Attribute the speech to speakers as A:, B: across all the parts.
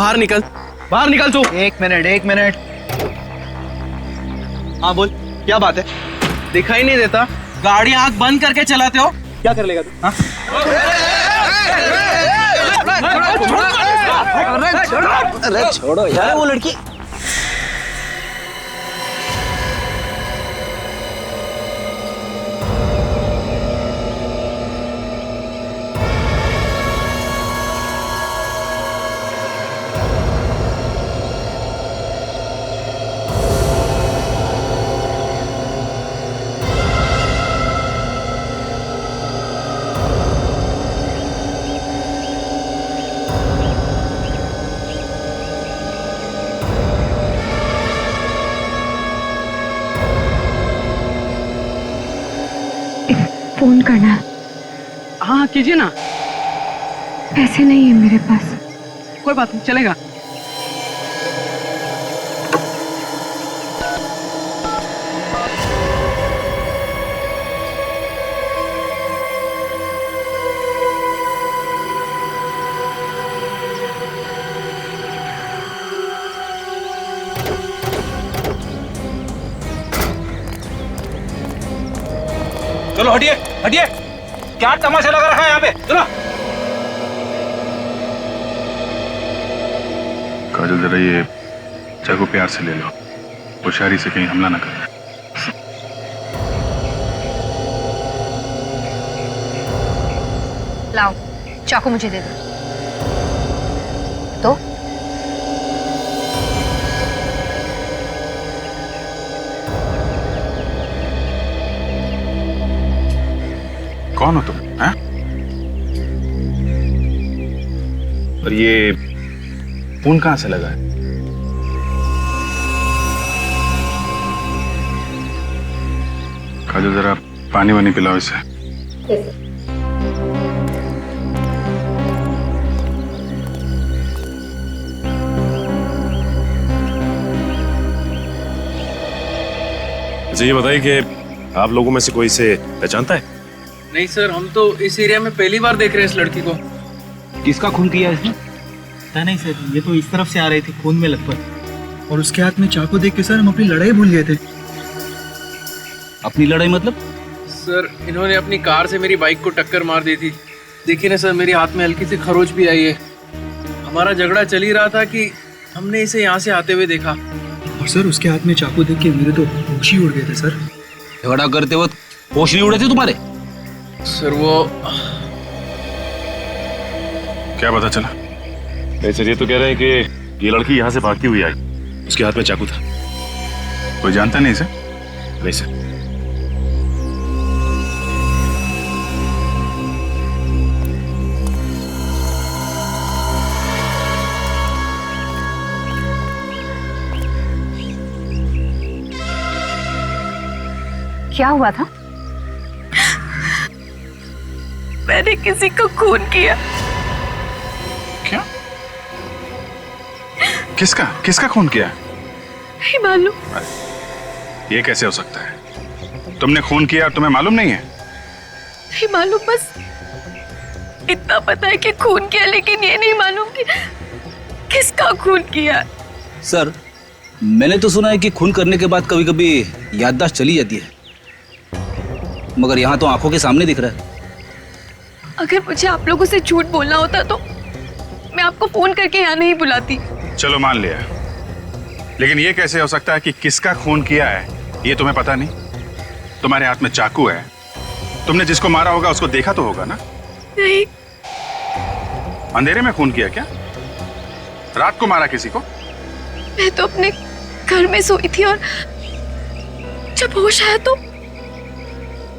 A: बाहर निकल, बाहर निकल तू।
B: एक मिनट।
A: हाँ बोल, क्या बात है? दिखाई नहीं देता? गाड़ी आंख बंद करके चलाते हो, क्या कर लेगा तू? हाँ?
B: अरे छोड़ो यार वो लड़की।
C: फोन करना है।
A: हाँ कीजिए ना।
C: पैसे नहीं है मेरे पास।
A: कोई बात नहीं, चलेगा।
D: चलो हटिए हटिए, क्या तमाशा लगा रखा है यहाँ पे? चलो।
E: काजल जरा ये चाकू प्यार से ले लो, होशियारी से कहीं हमला ना कर।
F: लाओ चाकू मुझे दे दो। तो
E: कौन हो तुम? हैं? और ये खून कहां से लगा है? काजल जरा पानी वानी पिलाओ इसे।
G: मुझे ये बताइए कि आप लोगों में से कोई इसे पहचानता है?
A: नहीं सर, हम तो इस एरिया में पहली बार देख रहे हैं इस लड़की को।
B: किसका खून किया इसने?
H: पता नहीं सर, ये तो इस तरफ से आ रही थी खून में लथपथ, और उसके हाथ में चाकू देख के सर हम अपनी लड़ाई भूल गए थे।
B: अपनी लड़ाई मतलब?
A: सर इन्होंने अपनी कार से मेरी बाइक को टक्कर मार दी थी। देखिए ना सर, मेरे हाथ में हल्की सी खरोच भी आई है। हमारा झगड़ा चल ही रहा था कि हमने इसे यहाँ से आते हुए देखा।
H: और सर उसके हाथ में चाकू देख के मेरे तो होश ही उड़ गए थे सर।
B: झगड़ा करते वक्त होश नहीं उड़े थे तुम्हारे?
A: सर वो
E: क्या पता चला?
G: नहीं सर, ये तो कह रहे हैं कि ये लड़की यहाँ से भागती हुई आई, उसके हाथ में चाकू था।
E: कोई जानता नहीं इसे?
G: नहीं सर।
F: क्या हुआ था?
C: मैंने किसी को खून किया।
E: क्या? किसका किसका खून किया?
C: नहीं मालूम।
E: ये कैसे हो सकता है? तुमने खून किया और तुम्हें मालूम नहीं है?
C: नहीं मालूम, बस इतना पता है कि खून किया, लेकिन ये नहीं मालूम कि किसका खून किया।
B: सर मैंने तो सुना है कि खून करने के बाद कभी कभी याददाश्त चली जाती है, मगर यहाँ तो आंखों के सामने दिख रहा है।
C: अगर मुझे आप लोगों से झूठ बोलना होता तो मैं आपको फोन करके यहाँ नहीं बुलाती।
E: चलो मान लिया, लेकिन ये कैसे हो सकता है कि किसका खून किया है ये तुम्हें पता नहीं? तुम्हारे हाथ में चाकू है, तुमने जिसको मारा होगा उसको देखा तो होगा ना?
C: नहीं।
E: अंधेरे में खून किया क्या? रात को मारा किसी को?
C: मैं तो अपने घर में सोई थी और जब होश आया तो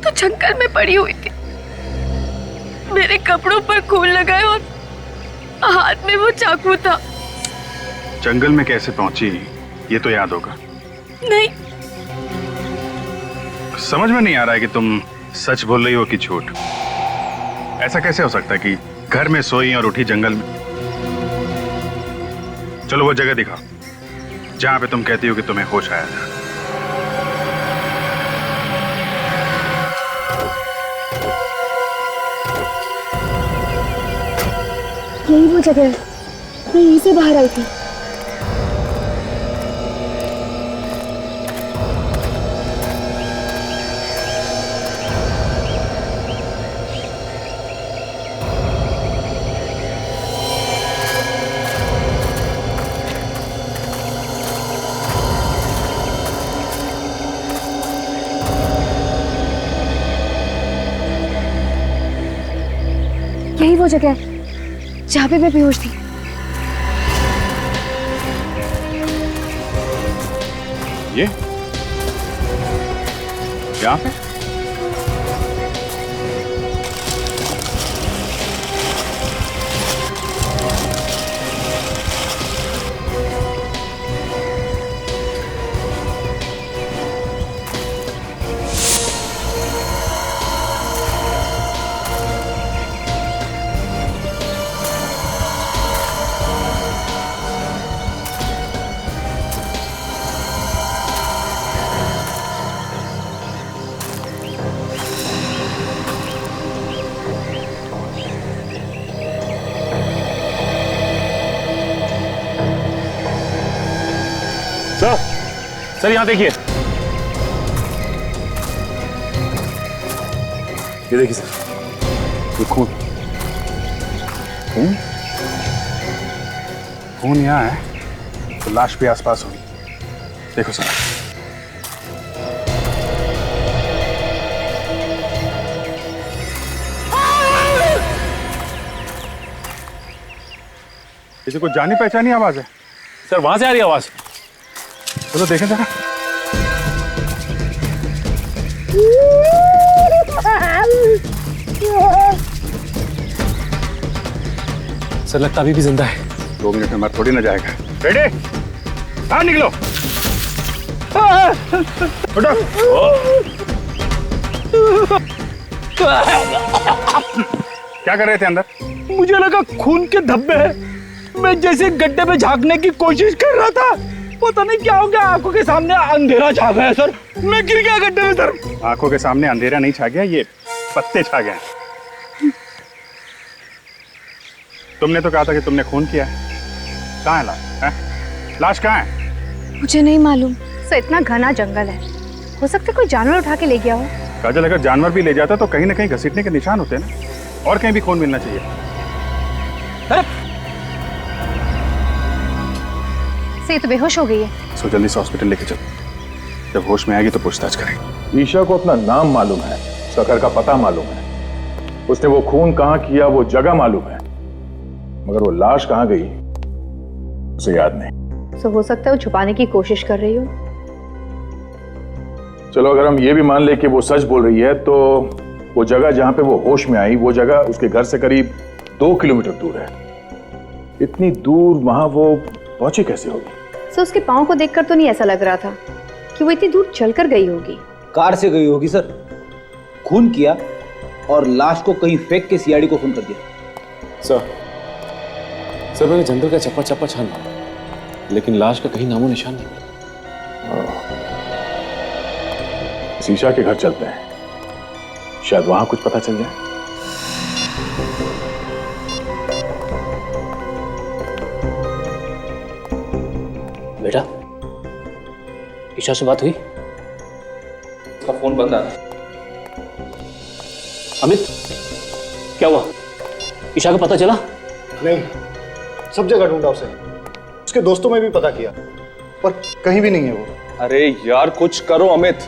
C: जंगल में पड़ी हुई थी। मेरे कपड़ों पर खून लगा है और हाथ में वो चाकू था।
E: जंगल में कैसे पहुंची ये तो याद होगा।
C: नहीं।
E: समझ में नहीं आ रहा है कि तुम सच बोल रही हो कि झूठ। ऐसा कैसे हो सकता है कि घर में सोई और उठी जंगल में? चलो वो जगह दिखाओ जहां पे तुम कहती हो कि तुम्हें होश आया था।
F: यही वो जगह है,
C: मैं यहीं से बाहर आई थी। यही वो जगह है जहाँ पे मैं बेहोश थी।
E: ये यहाँ पे?
G: सर यहाँ देखिए, ये देखिए सर,
E: ये खून खून खून यहाँ है तो लाश भी आसपास होगी। देखो सर, इसे कुछ जानी पहचानी आवाज है।
G: सर वहां से आ रही है आवाज।
E: चलो देखें जरा।
G: सर लगता अभी भी जिंदा है।
E: 2 मिनट में मर थोड़ी ना जाएगा। रेडी, बाहर निकलो। उठो। क्या कर रहे थे अंदर?
H: मुझे लगा खून के धब्बे हैं। मैं जैसे गड्ढे में झांकने की कोशिश कर रहा था, पता नहीं क्या हो गया, आंखों के सामने अंधेरा छा गया सर। मैं गिर गया गड्ढे में सर।
E: आंखों के सामने अंधेरा नहीं छा गया, ये पत्ते छा गए। तुमने तो कहा था कि तुमने खून किया है। कहाँ है लाश? हैं? लाश कहाँ है?
C: मुझे नहीं मालूम।
F: सर इतना घना जंगल है, हो सकता है कोई जानवर उठा के ले गया हो।
E: काजल, अगर जानवर भी ले जाता तो कहीं ना कहीं घसीटने के निशान होते ना, और कहीं भी खून मिलना चाहिए।
F: से तो बेहोश हो गई है।
E: सो जल्दी से हॉस्पिटल लेके चलो। जब होश में आएगी तो पूछताछ करेंगे।
I: ईशा को अपना नाम मालूम है, उसका घर का पता मालूम है, उसने वो खून कहाँ किया वो जगह मालूम है, मगर वो लाश कहाँ गई उसे याद नहीं।
F: तो हो सकता है वो छुपाने की कोशिश कर रही हो।
I: चलो अगर हम ये भी मान ले कि वो सच बोल रही है, तो वो जगह जहां पे वो होश में आई, वो जगह उसके घर से करीब 2 किलोमीटर दूर है। इतनी दूर वहां वो पहुंची कैसे होगी?
F: सो उसके पाँव को देखकर तो नहीं ऐसा लग रहा था कि वो इतनी दूर चलकर गई होगी।
B: कार से गई होगी सर, खून किया और लाश को कहीं फेंक के सीआईडी को फोन कर दिया।
G: सर मैंने जंगल का चप्पा चप्पा छाना, लेकिन लाश का कहीं नामो निशान नहीं मिला।
I: ईशा के घर चलते हैं, शायद वहां कुछ पता चल जाए।
J: बेटा, ईशा से बात हुई?
B: उसका फोन बंद आ रहा है।
J: अमित, क्या हुआ? ईशा का पता चला?
K: नहीं, सब जगह ढूंढा उसे, उसके दोस्तों में भी पता किया, पर कहीं भी नहीं है वो।
L: अरे यार कुछ करो अमित,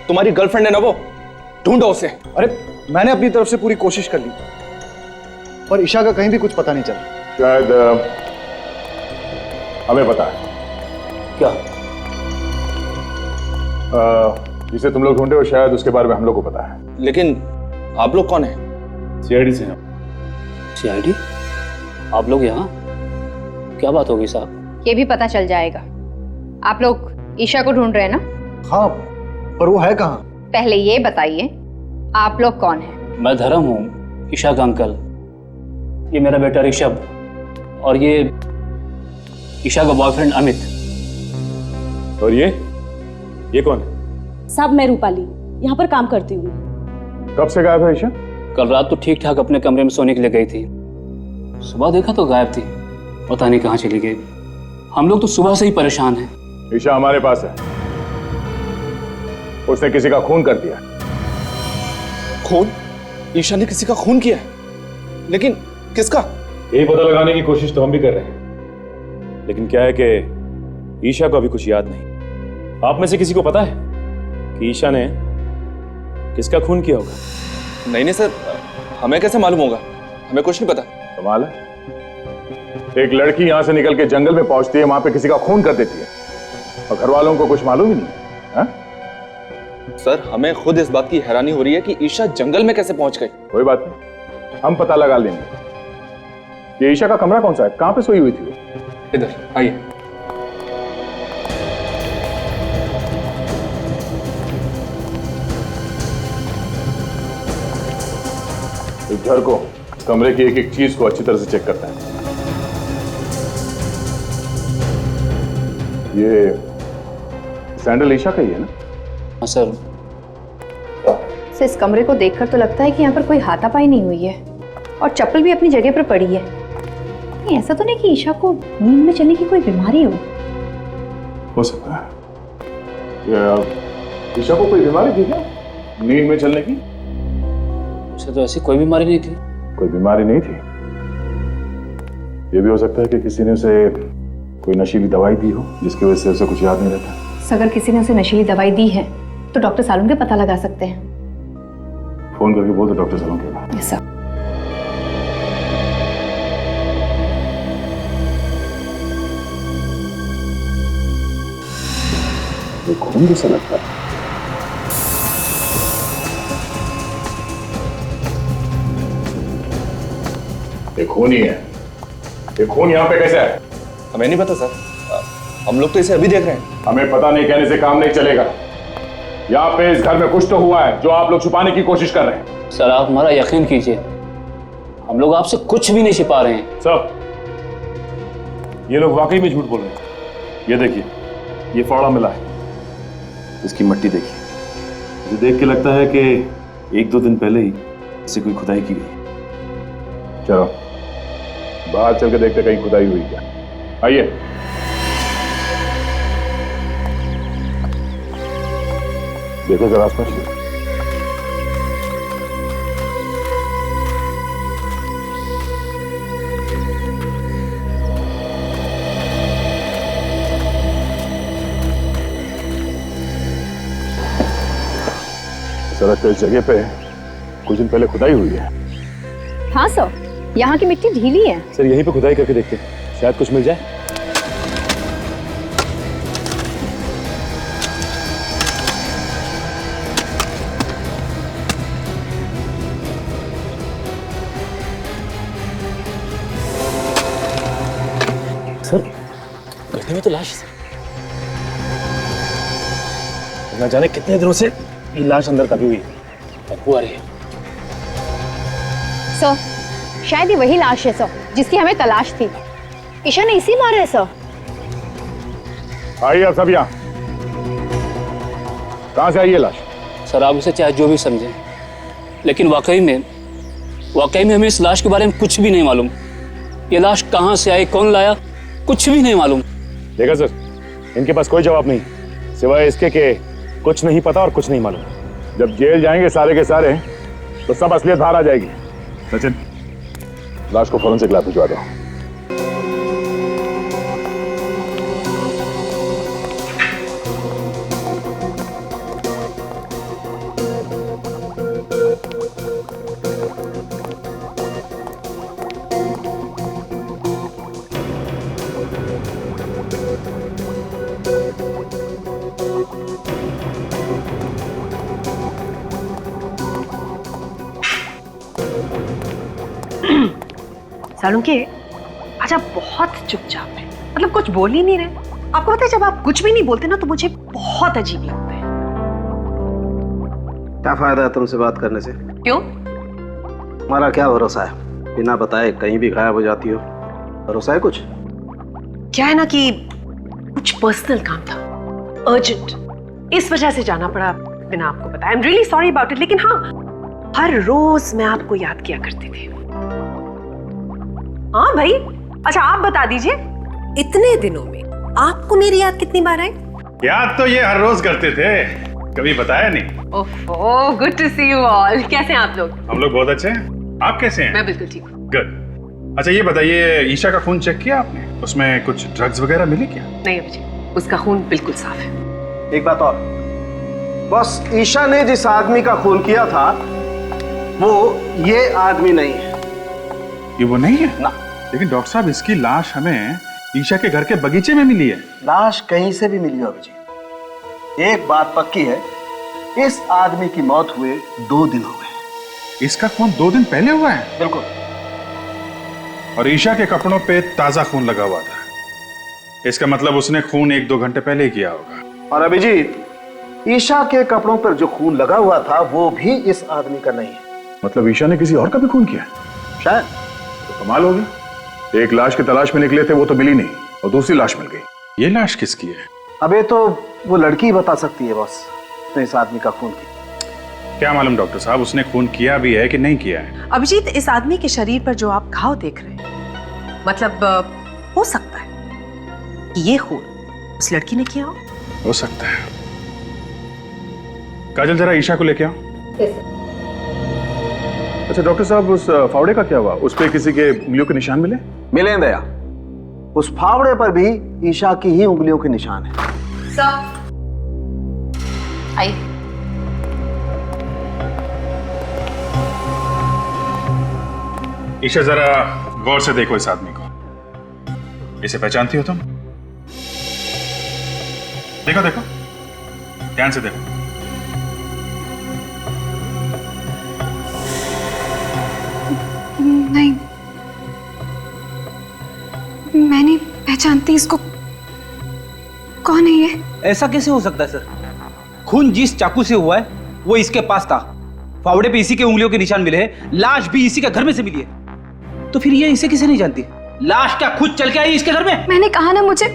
L: तुम्हारी गर्लफ्रेंड है ना वो, ढूंढो उसे।
K: अरे मैंने अपनी तरफ से पूरी कोशिश कर ली, पर ईशा का कहीं भी कुछ पता नहीं चला।
I: शायद हमें पता है।
J: क्या?
I: जिसे तुम लोग ढूंढे हो शायद उसके बारे में हम लोग को पता है।
L: लेकिन आप लोग कौन है?
G: सीआईडी से हैं।
J: सीआईडी? आप लोग यहाँ? क्या बात होगी साहब?
F: ये भी पता चल जाएगा। आप लोग ईशा को ढूंढ रहे हैं ना?
K: हाँ, पर वो है कहाँ?
F: पहले ये बताइए, आप लोग कौन हैं?
J: मैं धर्म हूँ, ईशा का अंकल। ये मेरा बेटा ऋषभ और ये ईशा का बॉयफ्रेंड अमित।
G: और ये कौन है?
M: साहब मैं रूपाली, यहाँ पर काम करती हूँ।
I: कब से गायब है ईशा?
J: कल रात तो ठीक ठाक अपने कमरे में सोने के लिए गई थी, सुबह देखा तो गायब थी। पता नहीं कहाँ चली गई। हम लोग तो सुबह से ही परेशान हैं।
I: ईशा हमारे पास है, उसने किसी का खून कर दिया।
L: खून? ईशा ने किसी का खून किया है? लेकिन किसका?
G: यही पता लगाने की कोशिश तो हम भी कर रहे हैं, लेकिन क्या है कि ईशा को अभी कुछ याद नहीं। आप में से किसी को पता है कि ईशा ने किसका खून किया होगा?
L: नहीं नहीं सर, हमें कैसे मालूम होगा? हमें कुछ नहीं पता।
I: कमाल है, एक लड़की यहां से निकल के जंगल में पहुंचती है, वहां पे किसी का खून कर देती है और घर वालों को कुछ मालूम ही नहीं है।
L: सर हमें खुद इस बात की हैरानी हो रही है कि ईशा जंगल में कैसे पहुंच गई।
I: कोई बात नहीं, हम पता लगा लेंगे। ये ईशा का कमरा कौन सा है? कहां पे सोई हुई थी वो?
L: इधर आइए।
I: इस घर को, कमरे की एक एक चीज को अच्छी तरह से चेक करता है। ये सैंडल ईशा का ही है ना?
J: हाँ सर।
F: इस कमरे को देखकर तो लगता है कि यहाँ पर कोई हाथापाई नहीं हुई है और चप्पल भी अपनी जगह पर पड़ी है। नहीं, ऐसा तो नहीं कि ईशा को नींद में चलने की कोई बीमारी हो
I: सकता है। ईशा को कोई बीमारी थी क्या नींद में चलने की?
J: उसे तो ऐसी कोई बीमारी नहीं थी।
I: कोई बीमारी नहीं थी? ये भी हो सकता है कि किसी ने उसे कोई नशीली दवाई दी हो जिसकी वजह से उसे कुछ याद नहीं रहता।
F: अगर किसी ने उसे नशीली दवाई दी है तो डॉक्टर सालुन के पता लगा सकते हैं।
I: फोन करके बोल दो डॉक्टर सालुन के पास।
F: Yes sir.
I: ये खून जैसा लगता है। ये खून ही है। ये खून यहाँ पे कैसे है?
L: हमें नहीं पता सर, हम लोग तो इसे अभी देख रहे हैं।
I: हमें पता नहीं कहने से काम नहीं चलेगा। यहाँ पे इस घर में कुछ तो हुआ है जो आप लोग छुपाने की कोशिश कर रहे हैं।
J: सर आप हमारा यकीन कीजिए, हम लोग आपसे कुछ भी नहीं छिपा रहे हैं।
G: सब ये लोग वाकई में झूठ बोल रहे हैं। ये देखिए, ये फावड़ा मिला है, इसकी मट्टी देखिए। मुझे देख के लगता है कि 1-2 दिन पहले ही इसे कोई खुदाई की गई।
I: चलो बाहर चल के देखते कहीं खुदाई हुई क्या। आइए। देखो जरा आसपास। सड़क पे इस जगह पे कुछ दिन पहले खुदाई हुई है।
F: हाँ सर, यहाँ की मिट्टी ढीली है।
G: सर यहीं पे खुदाई करके देखते हैं, शायद कुछ मिल जाए। सर गड्ढे में तो लाश है। ना जाने कितने दिनों से ये लाश अंदर दबी हुई है। बदबू आ रही है।
F: सर शायद ये वही लाश है सर जिसकी हमें तलाश थी। ईशा ने इसी मारा है सर।
I: आइए आप सब यहाँ। कहाँ से आई है लाश?
J: सर आप इसे चाहे जो भी समझें, लेकिन वाकई में हमें इस लाश के बारे में कुछ भी नहीं मालूम। ये लाश कहाँ से आई, कौन लाया, कुछ भी नहीं मालूम।
G: देखा सर, इनके पास कोई जवाब नहीं सिवाय इसके कि कुछ नहीं पता और कुछ नहीं मालूम।
I: जब जेल जाएंगे सारे के सारे तो सब असलियत बाहर आ जाएगी। सचिन, लाश को फॉरेंसिक लैब भिजवा दो।
N: सालुन के आज आप बहुत चुपचाप है, मतलब कुछ बोल ही नहीं रहे। आपको पता है जब आप कुछ भी नहीं बोलते ना तो मुझे बहुत अजीब लगता है।
O: क्या फायदा है तुमसे बात करने से?
N: क्यों?
O: तुम्हारा क्या भरोसा है, बिना बताए कहीं भी गायब हो जाती हो। भरोसा है कुछ?
N: क्या है ना कि कुछ पर्सनल काम था, अर्जेंट, इस वजह से जाना पड़ा बिना आपको बताया। I am really sorry about it. लेकिन हाँ, हर रोज मैं आपको याद किया करती थी। हाँ भाई, अच्छा आप बता दीजिए, इतने दिनों में आपको मेरी याद कितनी बार आई?
E: याद तो ये हर रोज करते थे, कभी बताया नहीं।
N: Oh, good to see you all. कैसे हैं आप लोग?
E: हम लोग बहुत अच्छे हैं, आप कैसे हैं?
N: मैं बिल्कुल ठीक हूँ।
E: गुड। अच्छा ये बताइए, ईशा का खून चेक किया आपने? उसमें कुछ ड्रग्स वगैरह मिली क्या?
N: नहीं अभिजीत, उसका खून बिल्कुल साफ है।
O: एक बात और, बस ईशा ने जिस आदमी का खून किया था वो ये आदमी नहीं है।
E: ये वो नहीं है
O: ना।
E: लेकिन डॉक्टर साहब, इसकी लाश हमें ईशा के घर के बगीचे में मिली है।
O: लाश कहीं से भी मिली हो अभिजीत, एक बात पक्की है, इस आदमी की मौत हुए 2 दिन हो गए।
E: इसका खून 2 दिन पहले हुआ है?
O: बिल्कुल।
E: और ईशा के कपड़ों पे ताजा खून लगा हुआ था, इसका मतलब उसने खून 1-2 घंटे पहले ही किया होगा।
O: और अभिजीत, ईशा के कपड़ों पर जो खून लगा हुआ था वो भी इस आदमी का नहीं है।
I: मतलब ईशा ने किसी और का भी खून किया?
O: शायद।
I: तो कमाल हो गया, एक लाश की तलाश में निकले थे, वो तो मिली नहीं, और दूसरी लाश मिल गई।
E: ये लाश किसकी है?
O: अबे तो वो लड़की ही बता सकती है बॉस, उसने इस आदमी का खून किया।
E: क्या मालूम डॉक्टर साहब, उसने खून किया भी है कि नहीं किया है।
N: अभिजीत, इस आदमी के शरीर पर जो आप घाव देख रहे हैं, मतलब हो सकता है कि ये खून उस लड़की ने किया
E: हो सकता है। काजल, जरा ईशा को लेके आओ।
I: अच्छा डॉक्टर साहब, उस फावड़े का क्या हुआ? उस पे किसी के उंगलियों के निशान मिले?
O: मिले दया, उस फावड़े पर भी ईशा की ही उंगलियों के निशान है।
F: Sir I.
E: ईशा, जरा गौर से देखो इस आदमी को, इसे पहचानती हो तुम? देखो देखो, ध्यान से देखो।
C: नहीं, मैं नहीं पहचानती इसको। कौन है ये?
B: ऐसा कैसे हो सकता है सर? खून जिस चाकू से हुआ है वो इसके पास था, फावड़े पे इसी के उंगलियों के निशान मिले हैं, लाश भी इसी के घर में से मिली है। तो फिर ये इसे किसे नहीं जानती? लाश क्या खुद चल के आई इसके घर में?
C: मैंने कहा ना, मुझे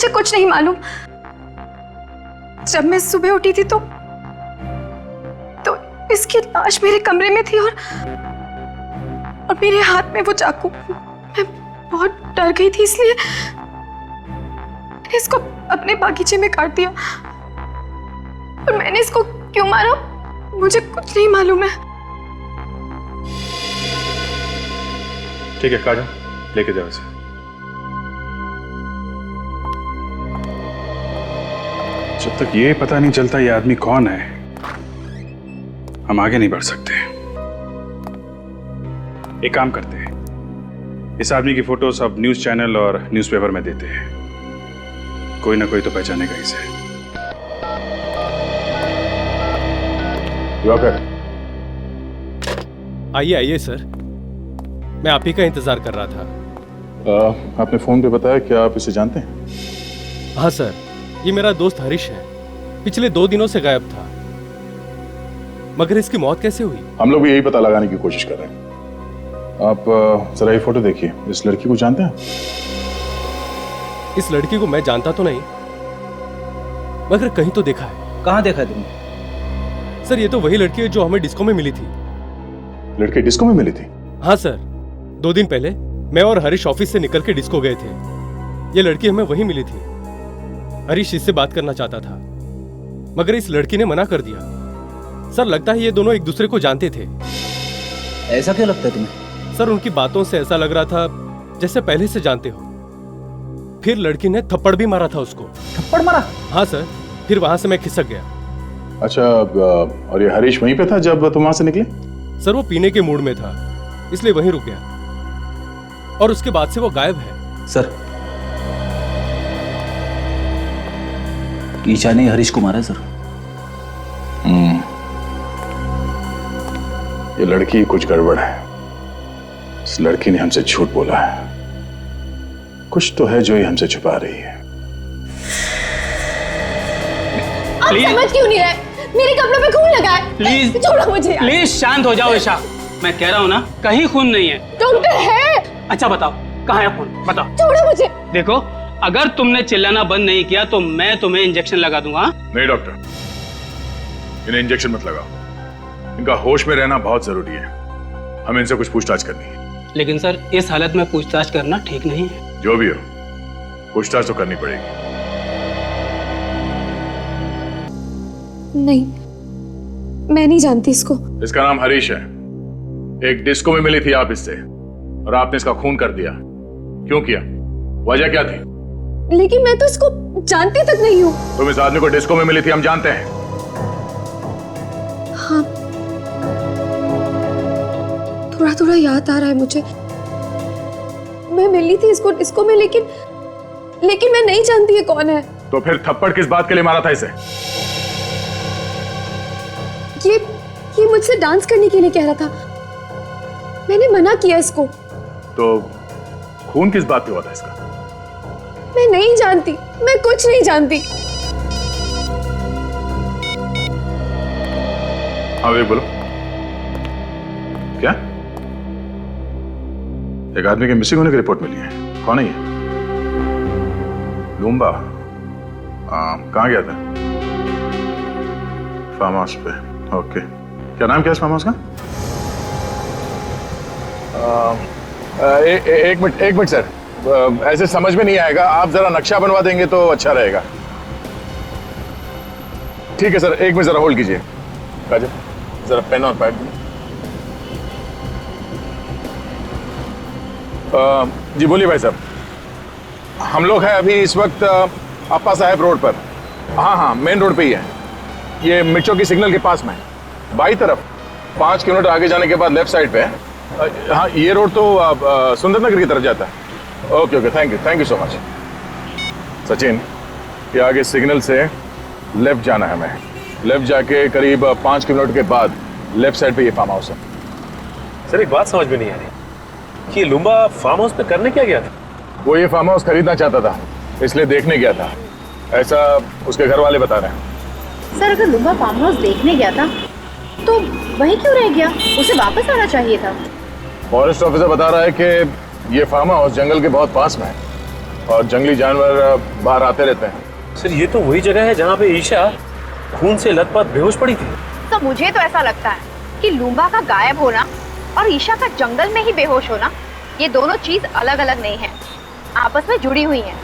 C: कुछ नहीं मालूम। जब मैं सुबह उठी थी तो इसकी लाश मेरे कमरे में थी और मेरे हाथ में वो चाकू। मैं बहुत डर गई थी, इसलिए मैंने इसको अपने बागीचे में काट दिया। और मैंने इसको क्यों मारा मुझे कुछ नहीं मालूम है।
E: ठीक है काजल, लेके जाओ इसे। जब तक ये पता नहीं चलता ये आदमी कौन है, हम आगे नहीं बढ़ सकते। एक काम करते हैं, इस आदमी की फोटो सब न्यूज चैनल और न्यूज़पेपर में देते हैं, कोई ना कोई तो पहचानेगा इसे।
P: आइए आइए सर, मैं आप ही का इंतजार कर रहा था।
I: आपने फोन पे बताया, क्या आप इसे जानते हैं?
P: हाँ सर, ये मेरा दोस्त हरीश है, पिछले 2 दिनों से गायब था। मगर इसकी मौत कैसे हुई?
I: हम लोग भी यही पता लगाने की कोशिश कर रहे हैं। आप जरा ये फोटो देखिए, इस लड़की को जानते हैं?
P: इस लड़की को मैं जानता तो नहीं, मगर कहीं तो देखा है।
B: कहाँ देखा है तुमने?
P: सर ये तो वही लड़की है जो हमें डिस्को में मिली थी।
I: लड़की डिस्को में मिली थी?
P: हाँ सर, 2 दिन पहले मैं और हरीश ऑफिस से निकल के डिस्को गए थे। ये लड़की हमें वहीं मिली थी। हरीश इससे बात करना चाहता था, मगर इस लड़की ने मना कर दिया। सर लगता है ये दोनों एक दूसरे को जानते थे।
B: ऐसा क्यों लगता है तुम्हें?
P: सर उनकी बातों से ऐसा लग रहा था जैसे पहले से जानते हो। फिर लड़की ने थप्पड़ भी मारा था उसको।
B: थप्पड़ मारा?
P: हाँ सर, फिर वहां से मैं खिसक गया।
I: अच्छा, और ये हरीश वहीं पे था जब तुम वहां से निकले?
P: सर वो पीने के मूड में था, इसलिए वहीं रुक गया और उसके बाद से वो गायब है।
B: सर ईशा ने हरीश को मारा सर।
I: ये लड़की कुछ गड़बड़ है। इस लड़की ने हमसे झूठ बोला है, कुछ तो है जो ये हमसे छुपा रही है।
C: आप समझ क्यों नहीं रहे? मेरे कपड़ों पे खून लगा है।
J: प्लीज
C: छोड़ो मुझे यार।
J: प्लीज शांत हो जाओ ईशा, मैं कह रहा हूँ ना कहीं खून नहीं है।
C: डॉक्टर है।
J: अच्छा बताओ कहाँ है खून, बताओ।
C: छोड़ो मुझे।
J: देखो अगर तुमने चिल्लाना बंद नहीं किया तो मैं तुम्हें इंजेक्शन लगा दूंगा।
I: नहीं डॉक्टर, इन्हें इंजेक्शन मत लगाओ, इनका होश में रहना बहुत जरूरी है। हमें इनसे कुछ पूछताछ करनी है।
J: लेकिन सर इस हालत में पूछताछ करना ठीक नहीं है।
I: जो भी हो, पूछताछ तो करनी पड़ेगी।
C: नहीं, मैं नहीं जानती इसको।
I: इसका नाम हरीश है। एक डिस्को में मिली थी आप इससे और आपने इसका खून कर दिया। क्यों किया? वजह क्या थी?
C: लेकिन मैं तो इसको जानती तक नहीं हूँ।
I: तुम इस आदमी को डिस्को में मिली थी, हम जानते हैं।
C: हाँ, थोड़ा थोड़ा याद आ रहा है मुझे। मैं मिली थी इसको डिस्को में, लेकिन मैं नहीं जानती ये कौन है।
I: तो फिर थप्पड़ किस बात के लिए मारा था इसे?
C: ये मुझसे डांस करने के लिए कह रहा था। मैंने मना किया इसको।
I: तो खून किस बात पे हुआ था इसका?
C: मैं नहीं जानती, मैं कुछ नहीं जानती।
I: हाँ वे बोलो, क्या? एक आदमी के मिसिंग होने की रिपोर्ट मिली है। कौन है ये? लूम्बा। कहाँ गया था? फार्म हाउस पे। ओके, क्या नाम क्या है इस फार्म हाउस का? एक मिनट सर, ऐसे समझ में नहीं आएगा। आप जरा नक्शा बनवा देंगे तो अच्छा रहेगा। ठीक है सर, एक मिनट जरा होल्ड कीजिए। काजल, जरा पेन और पैड दें। जी बोलिए भाई साहब। हम लोग हैं अभी इस वक्त अप्पा साहब रोड पर। हाँ, मेन रोड पे ही है। ये मिर्चों की सिग्नल के पास में है, बाई तरफ 5 किलोमीटर आगे जाने के बाद लेफ्ट साइड पे है। हाँ, ये रोड तो सुंदरनगर की तरफ जाता है। Okay, thank you so much. Sachin, ये आगे सिग्नल से लेफ्ट जाना है हमें। लेफ्ट जाके करीब 5 किलोमीटर के बाद लेफ्ट साइड पे ये फार्म हाउस है।
G: सर एक बात समझ में नहीं आ रही कि लुम्बा फार्म हाउस पे करने क्या गया था?
I: वो ये फार्म हाउस खरीदना चाहता था, इसलिए देखने गया था, ऐसा उसके घर वाले बता रहे हैं।
F: सर, अगर लुम्बा फार्म हाउस देखने गया था तो वहीं क्यों रह गया? उसे वापस आना चाहिए था।
I: फॉरेस्ट ऑफिसर बता रहा है कि ये फार्म हाउस जंगल के बहुत पास में है और जंगली जानवर बाहर आते रहते हैं।
G: सर ये तो वही जगह है जहाँ पे ईशा खून से लथपथ बेहोश पड़ी थी।
F: तो मुझे तो ऐसा लगता है कि लुम्बा का गायब होना और ईशा का जंगल में ही बेहोश होना, ये दोनों चीज अलग अलग नहीं है, आपस में जुड़ी हुई हैं।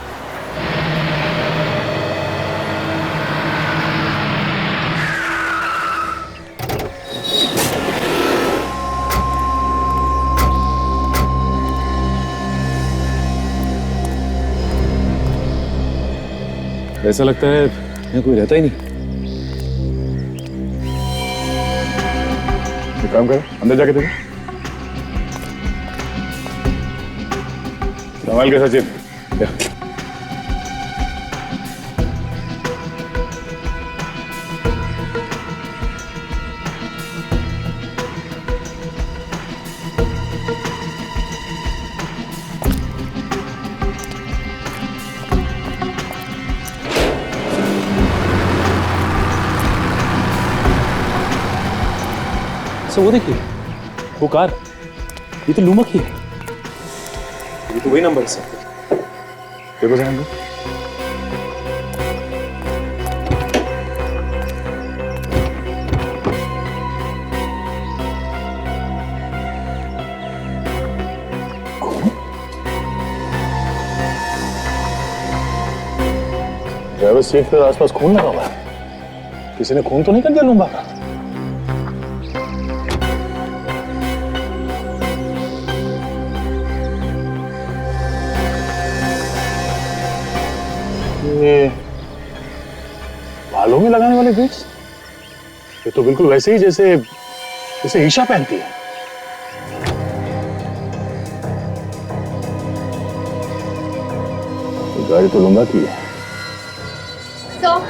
G: ऐसा लगता है यहाँ कोई रहता ही नहीं।
I: एक काम करो, अंदर जाके देखो। संभाल के सचिन।
G: वो देखिए, वो कार, ये तो लुम्बा की है। ये तो वही नंबर है सर।
I: देखो जरा इनको। ड्राइवर सीट पर आसपास खून लगा हुआ है। किसी ने खून तो नहीं कर दिया लुम्बा का? ये बालों में लगाने वाले बीट्स, ये तो बिल्कुल वैसे ही जैसे ईशा पहनती है। गाड़ी तो लुम्बा की है।
F: सर,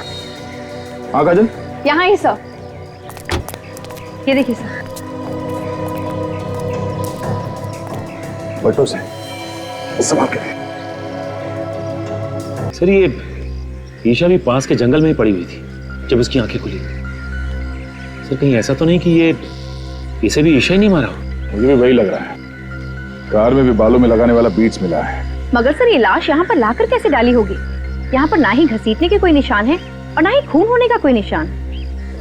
I: हाँ काजल,
F: यहाँ ही सर, ये देखिए सर।
I: बटो से संभाल के।
G: सर ये ईशा भी पास के जंगल में ही पड़ी हुई थी जब उसकी आंखें खुली। सर कहीं ऐसा तो नहीं कि ये इसे भी ईशा ही नहीं मारा हो?
I: मुझे भी वही लग रहा है। कार में भी बालों में लगाने वाला बीट्स मिला है।
F: मगर सर, ये लाश यहाँ पर लाकर कैसे डाली होगी? यहाँ पर ना ही घसीटने के कोई निशान है और ना ही खून होने का कोई निशान।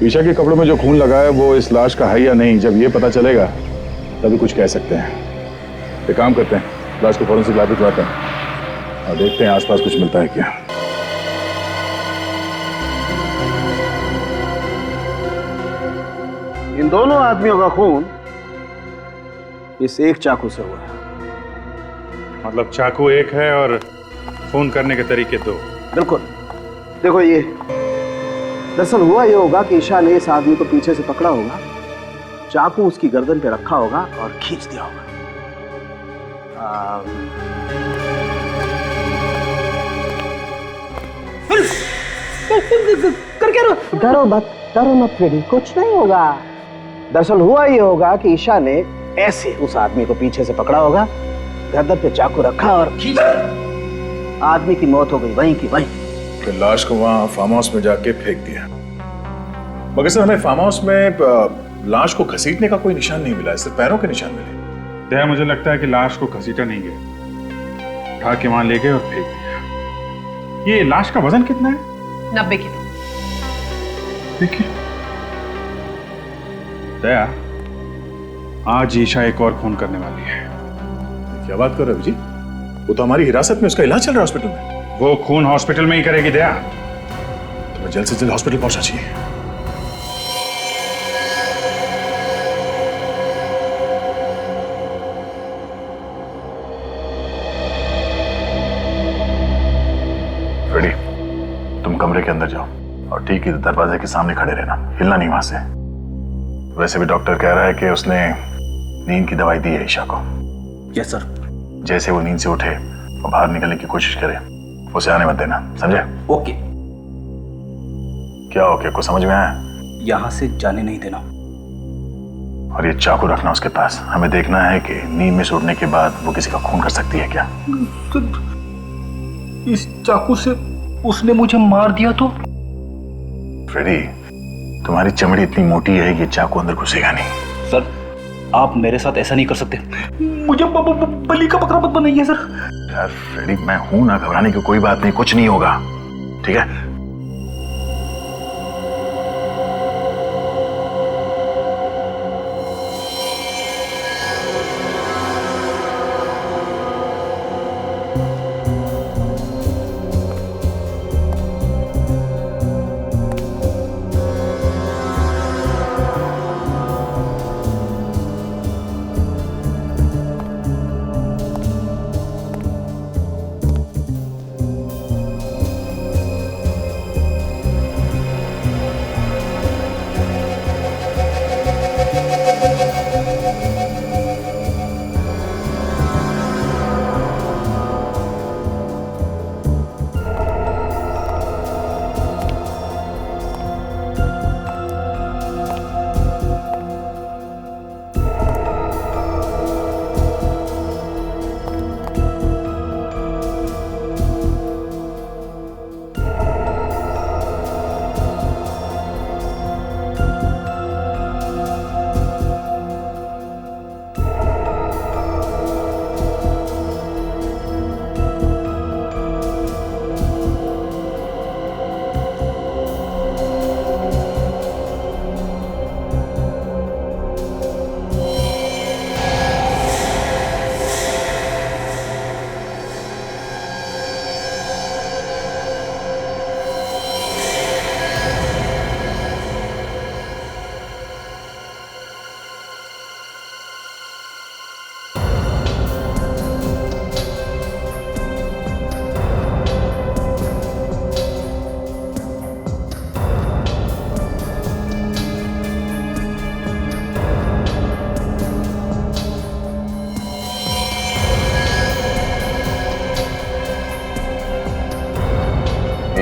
I: ईशा के कपड़ों में जो खून लगा है वो इस लाश का है या नहीं, जब ये पता चलेगा तभी कुछ कह सकते हैं। एक काम करते हैं, लाश को फॉरेंसिक लैब भिजवाते हैं और देखते हैं आसपास कुछ मिलता है क्या।
O: इन दोनों आदमियों का खून इस एक चाकू से हुआ है।
E: मतलब चाकू एक है और खून करने के तरीके दो।
O: बिल्कुल। देखो ये दरअसल हुआ ये होगा कि ईशा ने इस आदमी को पीछे से पकड़ा होगा, चाकू उसकी गर्दन पे रखा होगा और खींच दिया होगा।
N: कर क्या रहो?
O: डरो मत फ्रेडी, कुछ नहीं होगा। दरअसल हुआ ये होगा कि ईशा ने ऐसे उस आदमी को पीछे से पकड़ा होगा, गर्दन पे चाकू रखा और खींच दिया। आदमी की मौत हो गई वहीं की वहीं।
I: फिर लाश को वहां फार्म हाउस में जाके फेंक दिया। मगर सर हमें फार्म हाउस में लाश को घसीटने का कोई निशान नहीं मिला, सिर्फ पैरों के निशान मिले।
E: दया, मुझे लगता है कि लाश को घसीटा नहीं गया, उठा के वहां ले गए और फेंक दिया। ये लाश का वजन कितना है?
N: 90 किलो।
E: देखिए दया, आज ईशा एक और खून करने वाली है।
I: क्या बात कर रहे हो जी? वो तो हमारी हिरासत में, उसका इलाज चल रहा है हॉस्पिटल में।
E: वो खून हॉस्पिटल में ही करेगी दया।
I: तुम्हें जल्द से जल्द हॉस्पिटल पहुंचना चाहिए। फ्रेडी, तुम कमरे के अंदर जाओ और ठीक इस दरवाजे के सामने खड़े रहना, हिलना नहीं वहां से। वैसे भी डॉक्टर कह रहा है कि उसने नींद की दवाई दी है ईशा को।
B: Yes sir.
I: जैसे वो नींद से उठे और बाहर निकलने की कोशिश करे, उसे आने मत देना, समझे?
B: ओके।
I: क्या ओके? कुछ समझ में आया?
B: यहां से जाने नहीं देना।
I: और ये चाकू रखना उसके पास। हमें देखना है कि नींद में से उठने के बाद वो किसी का खून कर सकती है क्या।
B: इस चाकू से उसने मुझे मार दिया तो?
I: फ्रेडी, तुम्हारी चमड़ी इतनी मोटी है, ये चाकू अंदर घुसेगा नहीं।
B: सर, आप मेरे साथ ऐसा नहीं कर सकते। मुझे बलि का बकरा मत बनाइए सर।
I: यार फ्रेडी, मैं हूं ना, घबराने की कोई बात नहीं, कुछ नहीं होगा, ठीक है?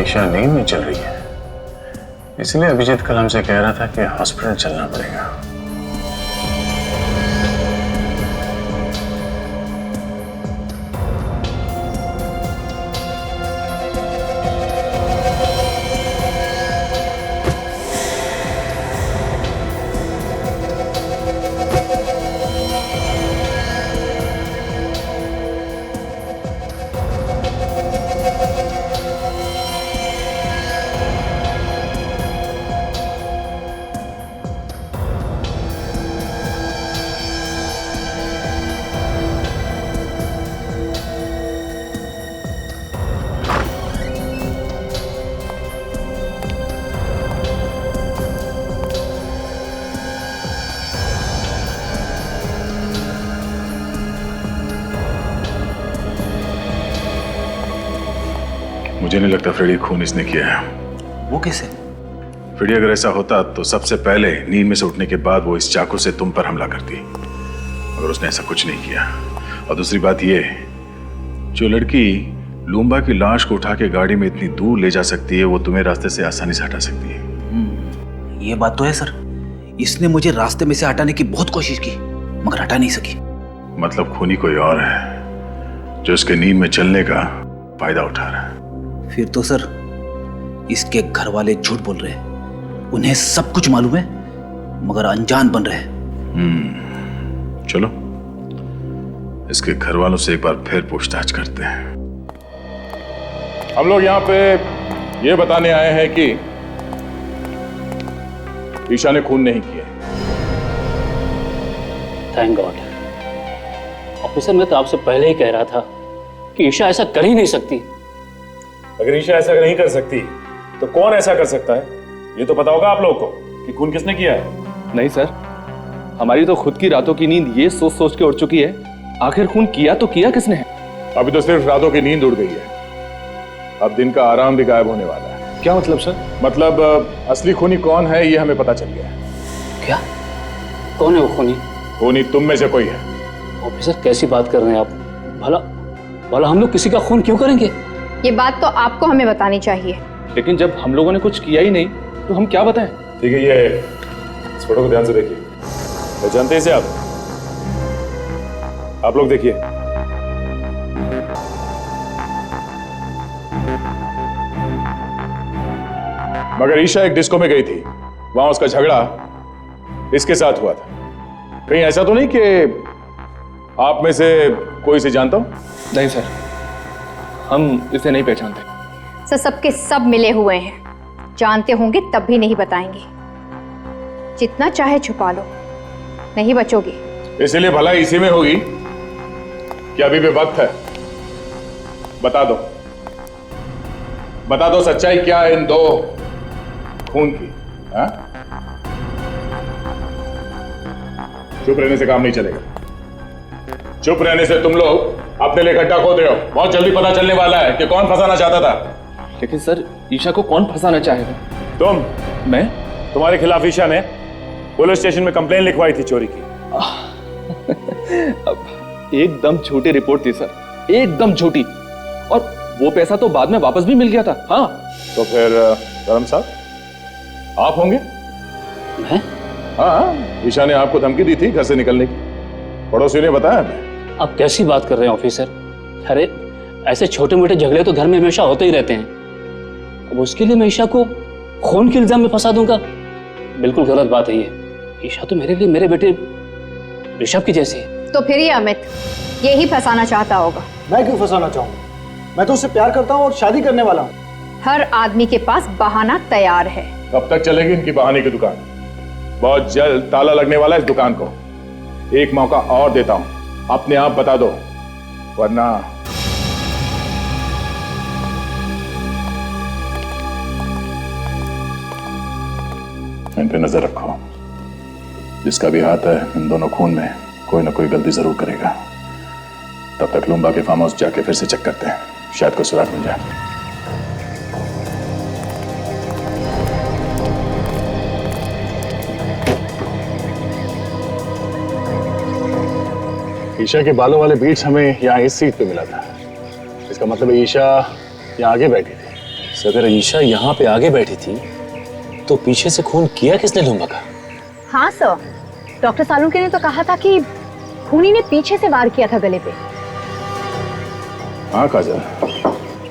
I: ईशा नींद में चल रही है, इसलिए अभिजीत कल हमसे कह रहा था कि हॉस्पिटल चलना पड़ेगा।
E: नहीं लगता फ्रेडी खून इसने किया है।
B: वो कैसे?
E: फ्रेडी अगर ऐसा होता तो सबसे पहले नींद में से उठने के बाद वो इस चाकू से तुम पर हमला करती, मगर उसने ऐसा कुछ नहीं किया। और दूसरी बात ये, जो लड़की लूम्बा की लाश को उठा के गाड़ी में इतनी दूर ले जा सकती है, वो तुम्हें रास्ते से आसानी से हटा सकती है।
B: ये बात तो है सर, इसने मुझे रास्ते में से हटाने की बहुत कोशिश की मगर हटा नहीं सकी।
E: मतलब खूनी कोई और है जो इसके नींद में चलने का फायदा उठा रहा है।
B: फिर तो सर इसके घर वाले झूठ बोल रहे हैं, उन्हें सब कुछ मालूम है मगर अनजान बन रहे हैं।
E: चलो इसके घर वालों से एक बार फिर पूछताछ करते हैं।
I: हम लोग यहाँ पे ये बताने आए हैं कि ईशा ने खून नहीं किया।
J: Thank God. ऑफिसर, मैं तो आपसे पहले ही कह रहा था कि ईशा ऐसा कर ही नहीं सकती।
G: अगर ईशा ऐसा नहीं कर सकती तो कौन ऐसा कर सकता है, ये तो पता होगा आप लोगों को कि खून किसने किया है।
L: नहीं सर, हमारी तो खुद की रातों की नींद ये सोच सोच के उड़ चुकी है, आखिर खून किया तो किया किसने है।
I: अभी तो सिर्फ रातों की नींद उड़ गई है, अब दिन का आराम भी गायब होने वाला है।
L: क्या मतलब सर?
I: मतलब असली खूनी कौन है ये हमें पता चल गया है।
J: क्या? कौन है वो खूनी?
I: खूनी तुम में से कोई है।
J: ऑफिसर, कैसी बात कर रहे हैं आप? भला भला हम लोग किसी का खून क्यों करेंगे?
F: ये बात तो आपको हमें बतानी चाहिए।
L: लेकिन जब हम लोगों ने कुछ किया ही नहीं तो हम क्या बताएं?
G: ठीक है, ये इस फोटो को ध्यान से देखिए। पहचानते हैं इसे आप लोग देखिए।
I: मगर ईशा एक डिस्को में गई थी, वहां उसका झगड़ा इसके साथ हुआ था। कहीं ऐसा तो नहीं कि आप में से कोई इसे जानता हो?
L: नहीं सर, हम इसे नहीं पहचानते।
F: सर सबके सब मिले हुए हैं, जानते होंगे तब भी नहीं बताएंगे। जितना चाहे छुपा लो, नहीं बचोगे।
I: इसीलिए भलाई इसी में होगी कि अभी भी वक्त है। बता दो सच्चाई क्या है इन दो खून की। हाँ? चुप रहने से काम नहीं चलेगा। चुप रहने से तुम लोग अपने लिए गड्ढा खोद रहे हो। बहुत जल्दी पता चलने वाला है कि कौन फंसाना चाहता था।
L: लेकिन सर, ईशा को कौन फंसाना चाहेगा?
G: तुम।
L: मैं?
G: तुम्हारे खिलाफ ईशा ने पुलिस स्टेशन में कंप्लेन लिखवाई थी चोरी की।
L: एकदम झूठी रिपोर्ट थी सर, एकदम झूठी। और वो पैसा तो बाद में वापस भी मिल गया था। हाँ।
I: तो फिर धर्म साहब आप होंगे?
J: मैं?
I: हाँ, ईशा ने आपको धमकी दी थी घर से निकलने की, पड़ोसियों ने बताया हमें।
J: आप कैसी बात कर रहे हैं ऑफिसर? अरे ऐसे छोटे मोटे झगड़े तो घर में हमेशा होते ही रहते हैं। अब उसके लिए मैं ईशा को खून के इल्जाम में फंसा दूंगा? बिल्कुल गलत बात है ये। ईशा तो मेरे लिए मेरे बेटे ऋषभ की जैसी है।
F: तो फिर ये अमित यही फंसाना चाहता होगा।
K: मैं क्यों फंसाना चाहूंगा? मैं तो उससे प्यार करता हूँ और शादी करने वाला हूँ।
F: हर आदमी के पास बहाना तैयार है।
I: कब तक चलेगी इनकी बहाने की दुकान? बहुत जल्द ताला लगने वाला है इस दुकान को। एक मौका और देता हूं, अपने आप बता दो, वरना इन पे नजर रखो। जिसका भी हाथ है इन दोनों खून में, कोई ना कोई गलती जरूर करेगा। तब तक लूम्बा के फार्म हाउस जाके फिर से चेक करते हैं, शायद कोई सुराग मिल जाए।
G: ईशा के बालों वाले बीट्स हमें यहाँ इस सीट पे मिला था। इसका मतलब ईशा यहाँ आगे बैठी थी।
Q: अगर ईशा यहाँ पे आगे बैठी थी तो पीछे से खून किया किसने लूम्बा का?
N: हाँ सर, डॉक्टर सालुंके ने तो कहा था कि खूनी ने पीछे से वार किया था गले पे।
I: हाँ काजल,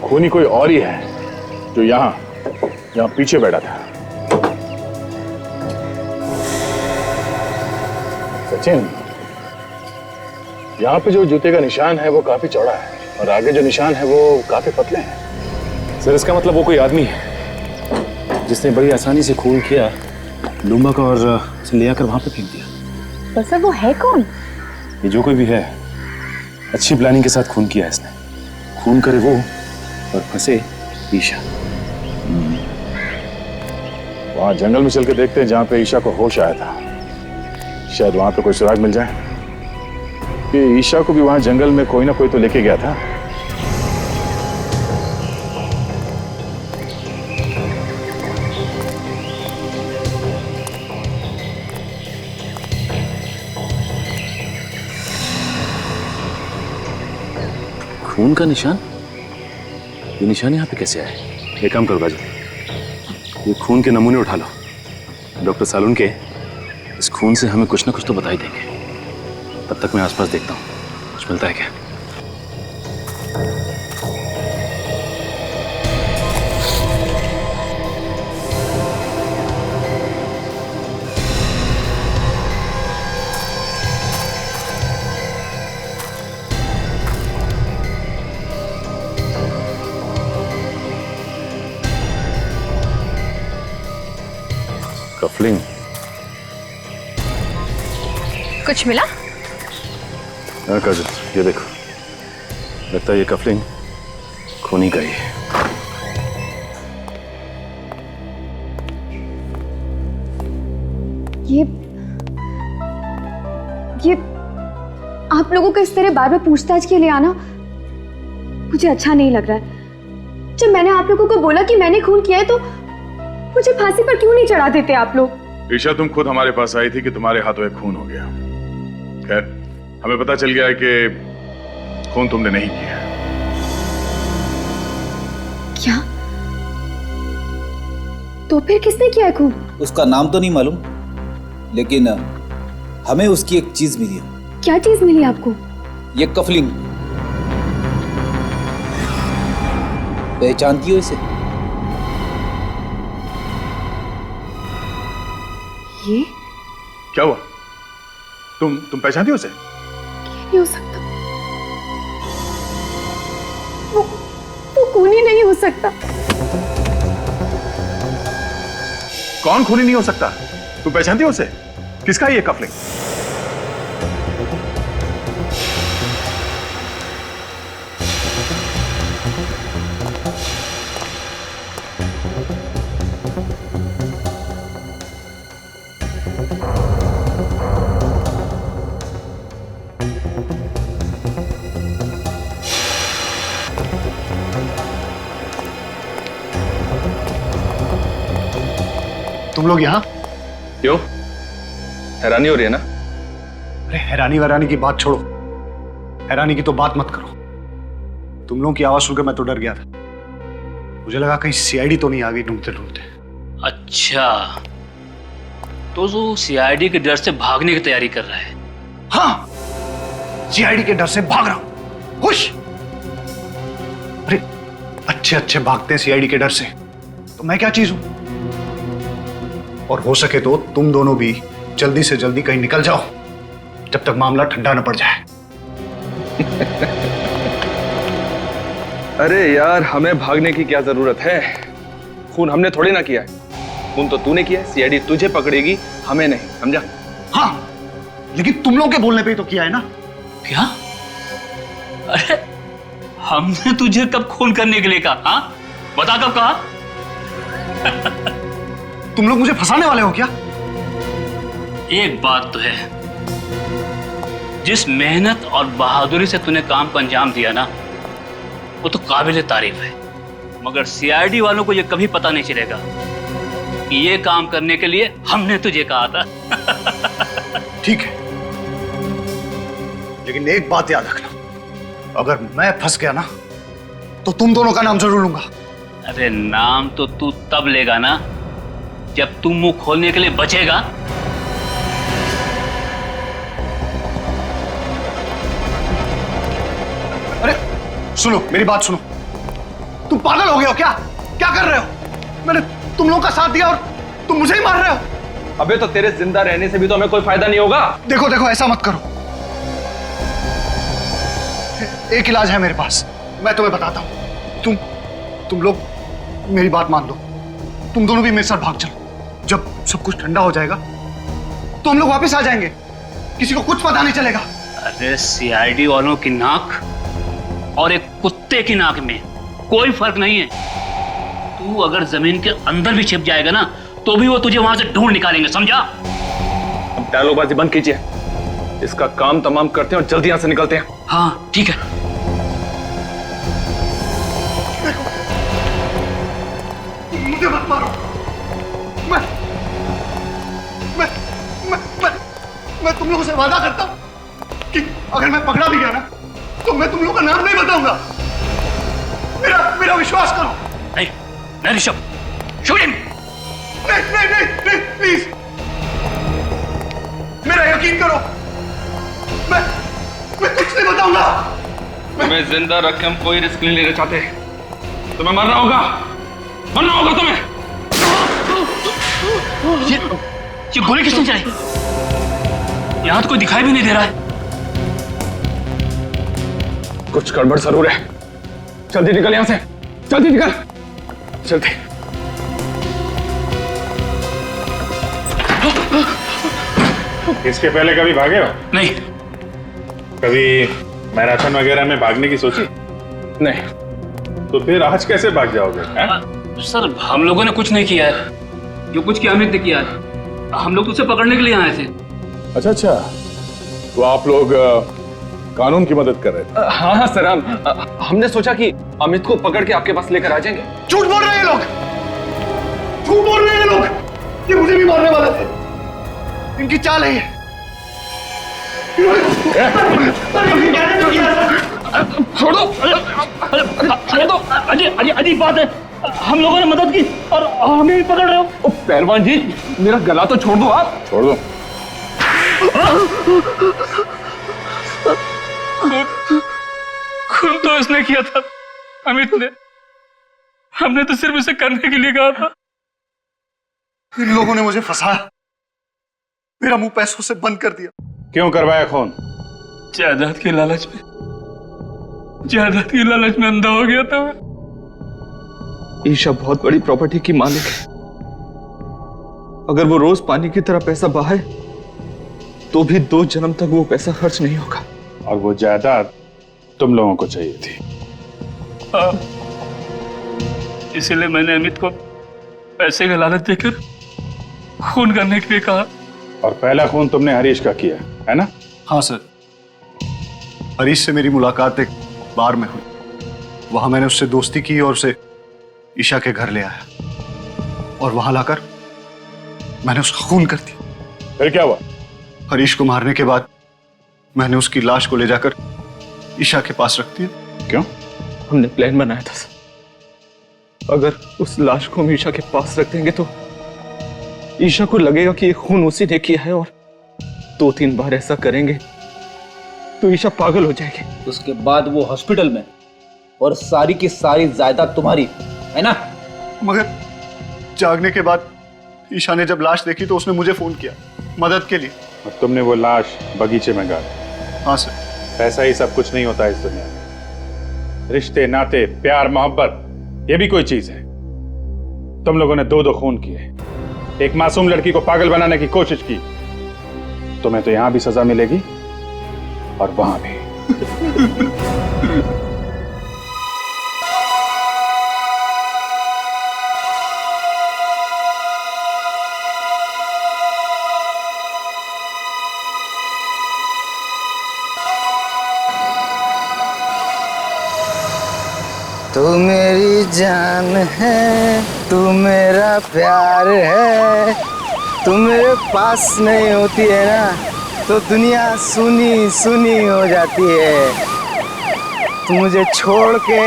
I: खूनी कोई और ही है जो यहाँ पीछे बैठा था। सचिन, यहाँ पे जो जूते का निशान है वो काफी चौड़ा है और आगे जो निशान है वो काफी पतले हैं।
G: सर इसका मतलब वो कोई आदमी है जिसने बड़ी आसानी से खून किया लूम्बा का और उसे ले आकर वहां पे फेंक दिया।
N: पर सर वो है कौन?
G: ये जो कोई भी है, अच्छी प्लानिंग के साथ खून किया है इसने। खून करे वो और फंसे ईशा।
I: वहां जंगल में चल के देखते हैं जहां पे ईशा को होश आया था, शायद वहां पे कोई सुराग मिल जाए कि ईशा को भी वहां जंगल में कोई ना कोई तो लेके गया था।
Q: खून का निशान? ये निशान यहाँ पे कैसे आए?
G: एक काम करो बाजू, ये खून के नमूने उठा लो। डॉक्टर सालुन के
Q: इस खून से हमें कुछ ना कुछ तो बता ही देंगे। तब तक मैं आसपास देखता हूँ, कुछ मिलता है क्या।
G: कफलिंग।
C: कुछ मिला?
G: हाँ काजल, ये देखो, लगता है ये कफलिंग खूनी का ही है।
F: ये आप लोगों को इस तरह बार बार पूछताछ के लिए आना मुझे अच्छा नहीं लग रहा है। जब मैंने आप लोगों को बोला कि मैंने खून किया है तो मुझे फांसी पर क्यों नहीं चढ़ा देते आप लोग?
E: ईशा, तुम खुद हमारे पास आई थी कि तुम्हारे हाथों एक खून हो गया। खैर, हमें पता चल गया है कि खून तुमने नहीं किया।
F: क्या? तो फिर किसने किया है खून?
B: उसका नाम तो नहीं मालूम, लेकिन हमें उसकी एक चीज मिली है।
F: क्या चीज मिली आपको?
B: ये कफलिंग। पहचानती हो इसे?
F: ये
E: क्या हुआ? तुम पहचानती हो उसे?
F: नहीं हो सकता, वो खूनी नहीं हो सकता।
E: कौन खूनी नहीं हो सकता? तुम पहचानती हो उसे? किसका है ये कफलिंग?
K: तुम लोग यहाँ?
L: क्यों, हैरानी हो रही है ना?
K: अरे हैरानी वैरानी की बात छोड़ो, हैरानी की तो बात मत करो। तुम लोगों की आवाज सुनकर मैं तो डर गया था। मुझे लगा कहीं सीआईडी तो नहीं आ गई ढूंढते ढूंढते।
J: अच्छा, तो वो सीआईडी के डर से भागने की तैयारी कर रहा है?
K: हाँ, सीआईडी के डर से भाग रहा हूं। खुश? अरे अच्छे अच्छे भागते हैं सीआईडी के डर से, तो मैं क्या चीज हूं? और हो सके तो तुम दोनों भी जल्दी से जल्दी कहीं निकल जाओ, जब तक मामला ठंडा न पड़ जाए।
L: अरे यार, हमें भागने की क्या जरूरत है? खून हमने थोड़ी ना किया है, खून तो तूने किया है। सीआईडी तुझे पकड़ेगी, हमें नहीं, समझा?
K: हाँ, लेकिन तुम लोगों के बोलने पे ही तो किया है ना।
J: क्या? अरे हमने तुझे कब खून करने के लिए कहा? हाँ, बता कब कहा?
K: तुम लोग मुझे फंसाने वाले हो क्या?
J: एक बात तो है, जिस मेहनत और बहादुरी से तूने काम को अंजाम दिया ना, वो तो काबिल तारीफ है। मगर सीआईडी वालों को ये कभी पता नहीं चलेगा कि ये काम करने के लिए हमने तुझे कहा था।
K: ठीक है, लेकिन एक बात याद रखना, अगर मैं फंस गया ना तो तुम दोनों का नाम जरूर लूंगा।
J: अरे नाम तो तू तब लेगा ना जब तू मुंह खोलने के लिए बचेगा।
K: अरे सुनो, मेरी बात सुनो। तुम पागल हो गए हो क्या? क्या कर रहे हो? मैंने तुम लोगों का साथ दिया और तुम मुझे ही मार रहे हो।
L: अबे तो तेरे जिंदा रहने से भी तो हमें कोई फायदा नहीं होगा।
K: देखो देखो, ऐसा मत करो। एक इलाज है मेरे पास, मैं तुम्हें बताता हूं। तुम लोग मेरी बात मान लो, तुम दोनों भी मेरे साथ भाग चलो। जब सब कुछ ठंडा हो जाएगा तो हम लोग वापस आ जाएंगे, किसी को कुछ पता नहीं चलेगा।
J: अरे सीआईडी वालों की नाक और एक कुत्ते की नाक में कोई फर्क नहीं है। तू अगर जमीन के अंदर भी छिप जाएगा ना, तो भी वो तुझे वहां से ढूंढ निकालेंगे, समझा?
L: अब डायलॉगबाजी बंद कीजिए, इसका काम तमाम करते हैं और जल्दी यहां से निकलते हैं।
J: हाँ ठीक है।
K: मुझे मत मारो। मैं तुम लोगों से वादा करता हूं कि अगर मैं पकड़ा भी गया ना तो मैं तुम लोगों का नाम नहीं बताऊंगा। मेरा विश्वास करो।
J: नहीं नहीं ऋषभ, शूट हिम।
K: नहीं नहीं नहीं नहीं प्लीज, मेरा यकीन करो, मैं कुछ नहीं बताऊंगा।
L: तुम्हें जिंदा रख के हम कोई रिस्क नहीं लेना चाहते। तुम्हें मरना होगा तुम्हें।
J: ये गोली किसने चलाई? यहां तो कोई दिखाई भी नहीं दे रहा है।
L: कुछ गड़बड़ जरूर है। जल्दी निकल यहां से, जल्दी निकल, जल्दी।
E: इसके पहले कभी भागे हो?
J: नहीं।
E: कभी मैराथन वगैरह में भागने की सोची?
L: नहीं।
E: तो फिर आज कैसे भाग जाओगे?
J: सर हम लोगों ने कुछ नहीं किया है, जो कुछ किया अमित ने किया है। हम लोग तो उसे पकड़ने के लिए आए थे।
I: अच्छा अच्छा, तो आप लोग कानून की मदद कर रहे थे?
L: हाँ हाँ सर, हमने सोचा कि अमित को पकड़ के आपके पास लेकर आ जाएंगे।
K: झूठ बोल रहे हैं लोग, झूठ बोल रहे हैं लोग। ये मुझे भी मारने वाले थे, इनकी चाल है ये।
J: छोड़ दो, अजीब बात है। हम लोगों ने मदद की और हमें भी पकड़ रहे हो।
L: पहलवान जी, मेरा गला तो छोड़ दो आप।
I: छोड़ दो।
J: खून तो इसने किया था, अमित ने। हमने तो सिर्फ इसे करने के लिए कहा था।
K: इन लोगों ने मुझे फंसाया, मेरा मुंह पैसों से बंद कर दिया।
E: क्यों करवाया खून?
J: जायदाद के लालच में अंधा हो गया था मैं।
L: ईशा बहुत बड़ी प्रॉपर्टी की मालिक है। अगर वो रोज पानी की तरह पैसा बहाए तो भी 2 जन्म तक वो पैसा खर्च नहीं होगा।
E: और वो जायदाद तुम लोगों को चाहिए थी।
J: इसीलिए मैंने अमित को पैसे का लालच देकर खून करने के लिए कहा।
E: और पहला खून तुमने हरीश का किया है ना?
K: हाँ सर, हरीश से मेरी मुलाकात एक बार में हुई। वहां मैंने उससे दोस्ती की और उसे ईशा के घर ले आया और वहां लाकर मैंने उसका खून कर दिया।
E: फिर क्या हुआ?
K: हरीश को मारने के बाद मैंने उसकी लाश को ले जाकर ईशा के पास रख दिया।
E: क्यों?
L: हमने प्लान बनाया था सर, अगर उस लाश को हम ईशा के पास रख देंगे तो ईशा को लगेगा कि ये खून उसी ने किया है, और 2-3 बार ऐसा करेंगे तो ईशा पागल हो जाएगी।
B: उसके बाद वो हॉस्पिटल में, और सारी की सारी जायदाद तुम्हारी है ना?
K: मगर जागने के बाद ईशा ने जब लाश देखी तो उसने मुझे फोन किया मदद के लिए।
E: और तुमने वो लाश बगीचे में गाड़ी?
K: हाँ सर।
E: ऐसा ही सब कुछ नहीं होता इस दुनिया में। रिश्ते, नाते, प्यार, मोहब्बत, ये भी कोई चीज है। तुम लोगों ने 2 खून किए, एक मासूम लड़की को पागल बनाने की कोशिश की। तुम्हें तो यहां भी सजा मिलेगी और वहां भी।
R: तू मेरी जान है, तू मेरा प्यार है। तू मेरे पास नहीं होती है ना तो दुनिया सुनी सुनी हो जाती है। तू मुझे छोड़ के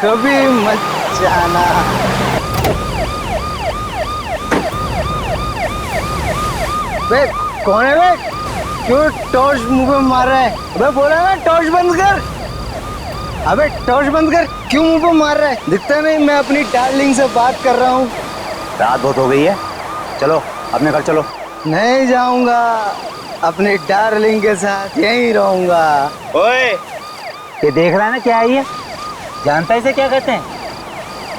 R: कभी मत जाना। बे कौन है बे? क्यों टॉर्च मुंह पे मार रहा है? अबे बोला ना टॉर्च बंद कर। अबे टॉर्च बंद कर, क्यों मुंह पे मार रहा है? दिखता नहीं मैं अपनी डार्लिंग से बात कर रहा हूँ।
O: रात बहुत हो गई है, चलो अपने घर चलो।
R: नहीं जाऊंगा, अपनी डार्लिंग के साथ यहीं रहूंगा।
O: ओए, ये देख रहा है ना क्या है ये? जानता है इसे क्या कहते हैं?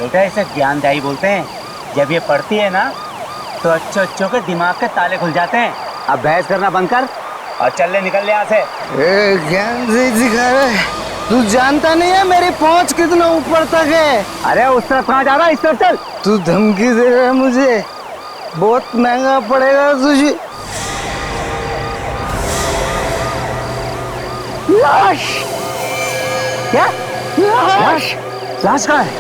O: बेटा इसे ज्ञानदायी बोलते हैं। जब ये पढ़ती है ना तो अच्छों के दिमाग के ताले खुल जाते हैं। अब बहस करना बंद कर और चल ले, निकल ले यहाँ से।
R: ज्ञान से सिखा रहे, तू जानता नहीं है मेरी पहुंच कितना ऊपर तक है।
O: अरे उस तरफ कहाँ जा रहा है? इस तरफ चल।
R: तू धमकी दे रहा है मुझे, बहुत महंगा पड़ेगा तुझे।
O: लाश? क्या? लाश? लाश कहाँ है?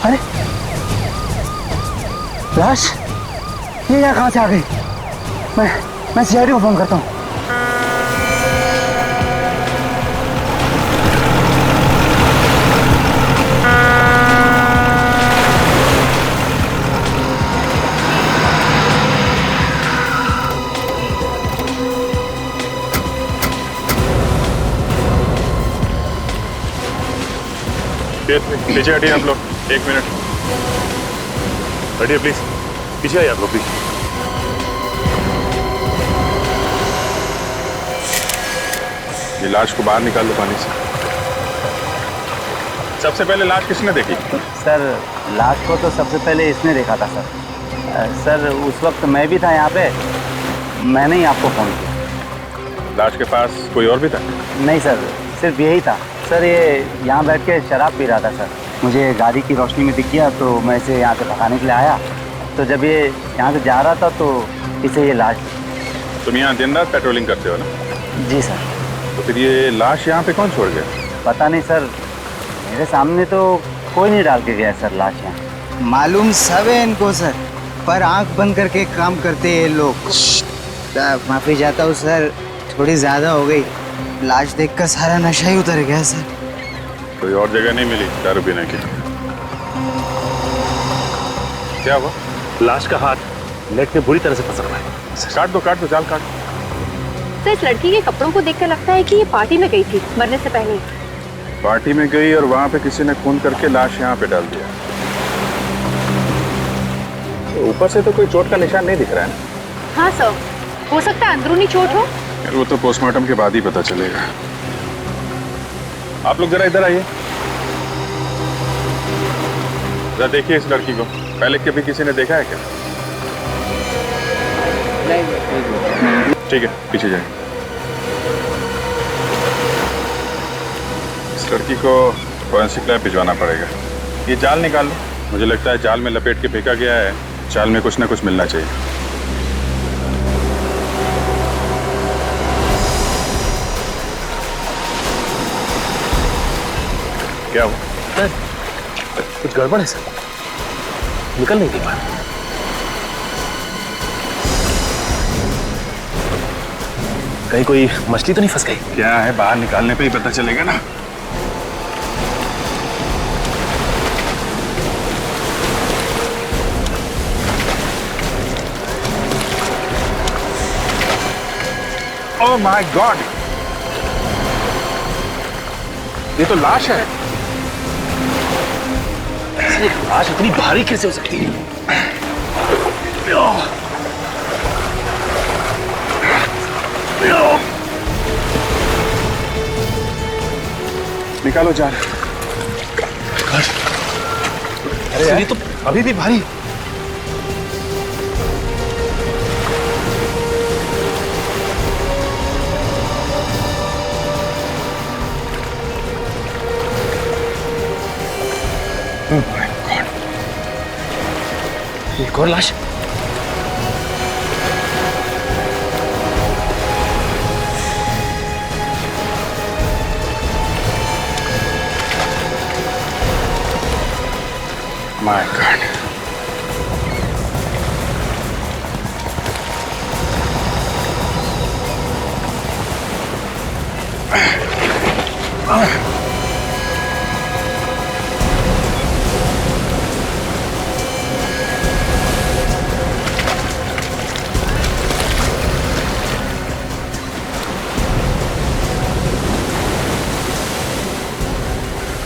O: अरे लाश ये यहाँ कहाँ से आ गई? मैं सीआईडी को फोन करता हूँ।
I: पीछे हटिए आप लोग, 1 मिनट हटिए प्लीज, पीछे आइए आप लोग प्लीज। ये लाश को बाहर निकाल लो पानी से। सबसे पहले लाश किसने देखी?
R: सर लाश को तो सबसे पहले इसने देखा था सर। सर उस वक्त मैं भी था यहाँ पे, मैंने ही आपको फ़ोन किया।
I: लाश के पास कोई और भी था?
R: नहीं सर, सिर्फ यही था सर। ये यहाँ बैठ के शराब पी रहा था सर। मुझे गाड़ी की रोशनी में दिख गया तो मैं इसे यहाँ से भगाने के लिए आया, तो जब ये यहाँ से जा रहा था तो इसे ये लाश।
I: तुम यहाँ दिन रात पेट्रोलिंग करते हो ना?
R: जी सर।
I: तो फिर ये लाश यहाँ पे कौन छोड़ गया?
R: पता नहीं सर, मेरे सामने तो कोई नहीं डाल के गया सर लाश यहाँ।
O: मालूम सब है इनको सर, पर आंख बंद करके काम करते हैं ये लोग। माफी चाहता हूँ सर, थोड़ी ज्यादा हो गई। लाश देखकर सारा नशा ही उतर गया सर।
I: कोई और जगह नहीं मिली दारू पीने की? क्या हुआ?
Q: लाश का हाथ नेट में बुरी तरह से फंसा हुआ है।
I: काट दो जाल काट।
F: तो इस लड़की के कपड़ों को देखकर लगता है कि ये पार्टी में गई थी मरने से पहले।
I: पार्टी में गई और वहां पे किसी ने खून करके लाश यहाँ पे डाल दिया। तो ऊपर से तो कोई चोट का निशान नहीं दिख रहा है ना?
F: हाँ सर, हो सकता है अंदरूनी चोट हो।
I: वो तो पोस्टमार्टम के बाद ही पता चलेगा। आप लोग जरा इधर आइए, जरा देखिए इस लड़की को। पहले कभी किसी ने देखा है क्या? ठीक है, पीछे जाए। इस लड़की को फॉरेंसिक लैब भिजवाना पड़ेगा। ये जाल निकाल लो, मुझे लगता है जाल में लपेट के फेंका गया है। जाल में कुछ ना कुछ मिलना चाहिए। क्या हुआ?
Q: सर कुछ गड़बड़ है सर, निकल नहीं दे पा रहा। कहीं कोई मछली तो नहीं फंस गई?
I: क्या है, बाहर निकालने पे ही पता चलेगा ना। ओह माय गॉड, ये तो लाश है।
Q: लाश इतनी भारी कैसे हो सकती है?
I: निकालो जाल।
Q: अरे ये तो अभी भी भारी। एक और लाश।
I: My God.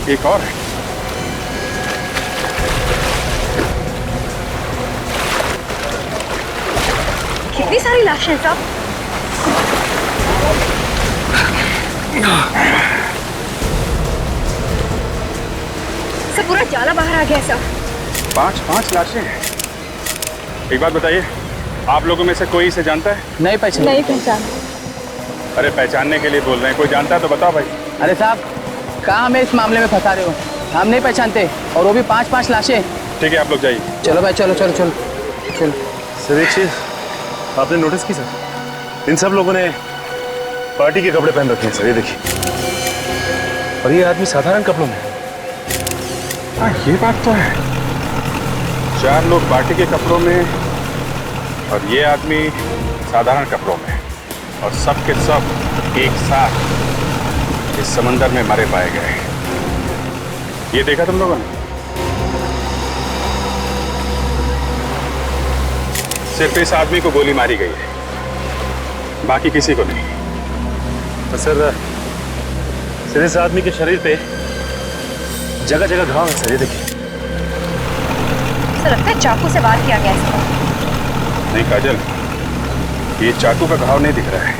I: एक और है।
C: कितनी सारी लाशें हैं साहब। सब पूरा जाला बाहर आ गया साहब।
I: 5 लाशें हैं। एक बात बताइए, आप लोगों में से कोई इसे जानता है?
R: नहीं पहचान।
I: अरे पहचानने के लिए बोल रहे हैं, कोई जानता है तो बताओ भाई।
R: अरे साहब कहाँ हमें इस मामले में फंसा रहे हो? हम नहीं पहचानते, और वो भी 5 लाशें।
I: ठीक है, आप लोग जाइए।
R: चलो भाई, चलो।
G: सर एक चीज आपने नोटिस की सर, इन सब लोगों ने पार्टी के कपड़े पहन रखे हैं सर, ये देखिए। और ये आदमी साधारण कपड़ों में।
I: हाँ ये बात तो है, 4 लोग पार्टी के कपड़ों में और ये आदमी साधारण कपड़ों में, और सब के सब एक साथ इस समंदर में मरे पाए गए। ये देखा तुम लोगों ने? सिर्फ इस आदमी को गोली मारी गई है, बाकी किसी को नहीं।
G: तो सर इस आदमी के शरीर पे
Q: जगह जगह घाव है सर, ये देखिए।
F: सर लगता है चाकू से वार किया गया है।
E: नहीं काजल, ये चाकू का घाव नहीं दिख रहा है,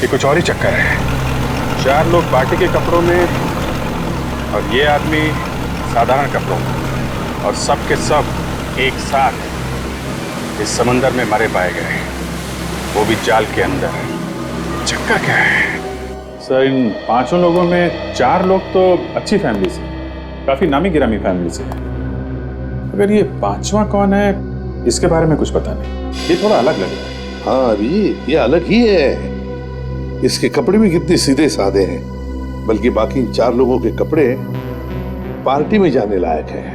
E: ये कुछ और ही चक्कर है। 4 लोग पार्टी के कपड़ों में और ये आदमी साधारण कपड़ों में, और सब के सब एक साथ इस समंदर में मरे पाए गए, वो भी जाल के अंदर। चक्कर क्या है?
I: सर इन 5 लोगों में 4 लोग तो अच्छी फैमिली से, काफी नामी गिरामी फैमिली से है। अगर ये 5वां कौन है इसके बारे में कुछ पता नहीं, ये थोड़ा अलग लग रहा है।
S: हाँ अभी ये अलग ही है, इसके कपड़े भी कितने सीधे साधे हैं, बल्कि बाकी 4 लोगों के कपड़े पार्टी में जाने लायक है।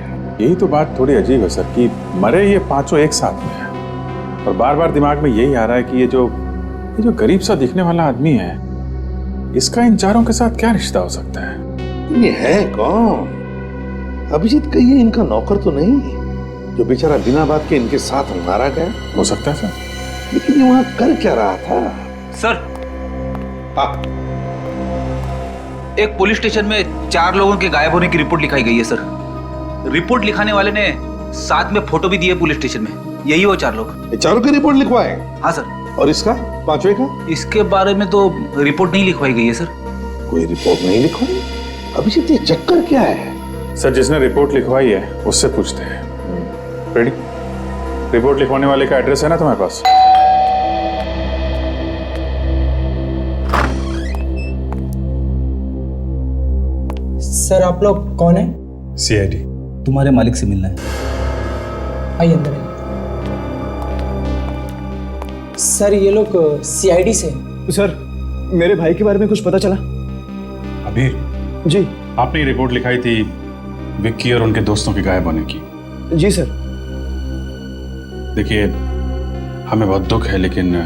I: यही तो बात थोड़ी अजीब है सर कि मरे ये 5 एक साथ में है, और बार बार दिमाग में यही आ रहा है कि ये जो गरीब सा दिखने वाला आदमी है, इसका इन 4 के साथ क्या रिश्ता हो सकता है?
S: ये है कौन? अभिजीत कहिए इनका नौकर तो नहीं जो बेचारा बिना बात के इनके साथ मारा गया?
I: हो सकता है सर,
S: लेकिन ये वहां कर क्या रहा था?
B: सर एक पुलिस स्टेशन में 4 लोगों के गायब होने की रिपोर्ट लिखाई गई है सर। रिपोर्ट लिखाने वाले ने साथ में फोटो भी दी है पुलिस स्टेशन में, यही वो 4 लोग।
S: 4 की रिपोर्ट लिखवाए?
B: हाँ सर।
S: और इसका 5वें का?
B: इसके बारे में तो रिपोर्ट नहीं लिखवाई गई है सर।
S: कोई रिपोर्ट नहीं लिखवाई? अभिजीत ये चक्कर क्या है?
I: सर जिसने रिपोर्ट लिखवाई है उससे पूछते हैं। रेडी? रिपोर्ट लिखवाने वाले का एड्रेस है ना तुम्हारे पास?
R: सर आप लोग कौन है?
I: CID।
B: तुम्हारे मालिक से मिलना है।
R: आइए अंदर आइए। सर ये लोग CID से।
L: सर मेरे भाई के बारे में कुछ पता चला?
E: अबीर
L: जी।
E: आपने ये रिपोर्ट लिखाई थी विक्की और उनके दोस्तों के गायब होने की।
L: जी सर।
E: देखिए हमें बहुत दुख है, लेकिन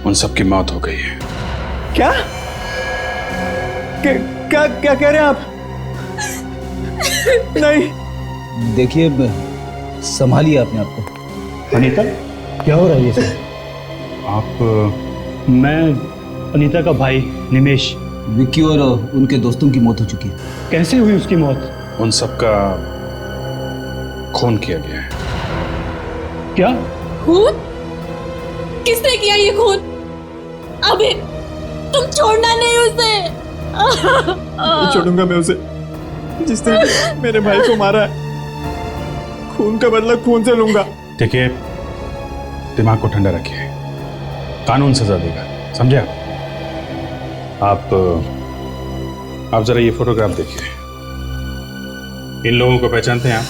E: उन सब की मौत हो गई है।
L: क्या क्या क्या कह रहे हैं आप? नहीं।
B: देखिए संभालिए अपने आप को।
T: अनीता क्या हो रहा है ये सब?
E: आप?
T: मैं अनीता का भाई निमेश।
B: विक्की और उनके दोस्तों की मौत हो चुकी है।
T: कैसे हुई उसकी मौत?
E: उन सब का खून किया गया है।
T: क्या
C: खून? किसने किया ये खून? अबे तुम छोड़ना नहीं उसे।
L: नहीं छोड़ूंगा मैं उसे, जिसने मेरे भाई को मारा है। खून का बदला खून से लूंगा।
E: देखिए दिमाग को ठंडा रखिए, कानून सजा देगा, समझे आप? आप जरा ये फोटोग्राफ देखिए, इन लोगों को पहचानते हैं आप?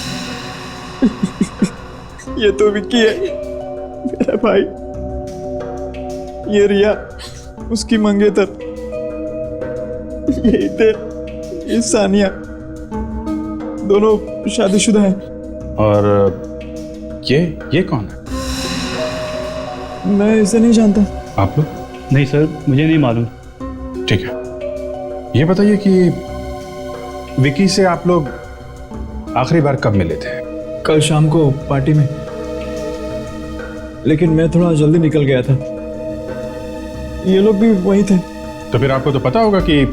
L: ये तो विक्की है मेरा भाई, ये रिया उसकी मंगेतर, ये हितेन, ये सानिया, दोनों शादीशुदा हैं।
E: और ये कौन है?
L: मैं इसे नहीं जानता।
E: आप लोग?
T: नहीं सर मुझे नहीं मालूम।
E: ठीक है, ये बताइए कि विकी से आप लोग आखिरी बार कब मिले थे?
L: कल शाम को पार्टी में, लेकिन मैं थोड़ा जल्दी निकल गया था। ये लोग भी वही थे।
E: तो फिर आपको तो पता होगा कि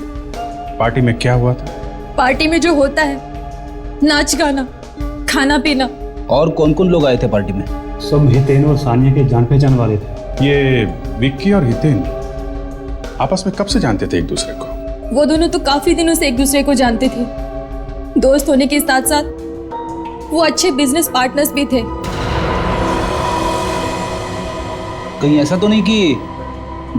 E: पार्टी में क्या हुआ था।
C: पार्टी में जो होता है, नाच गाना, खाना पीना।
B: और कौन कौन लोग आए थे पार्टी में?
T: सब हितेन और सानिया के जान पहचान वाले थे।
E: ये विक्की और हितेन आपस में कब से जानते थे एक दूसरे को?
C: वो दोनों तो काफी दिनों से एक दूसरे को जानते थे। दोस्त होने के साथ साथ वो अच्छे बिजनेस पार्टनर्स भी थे।
B: कहीं ऐसा तो नहीं कि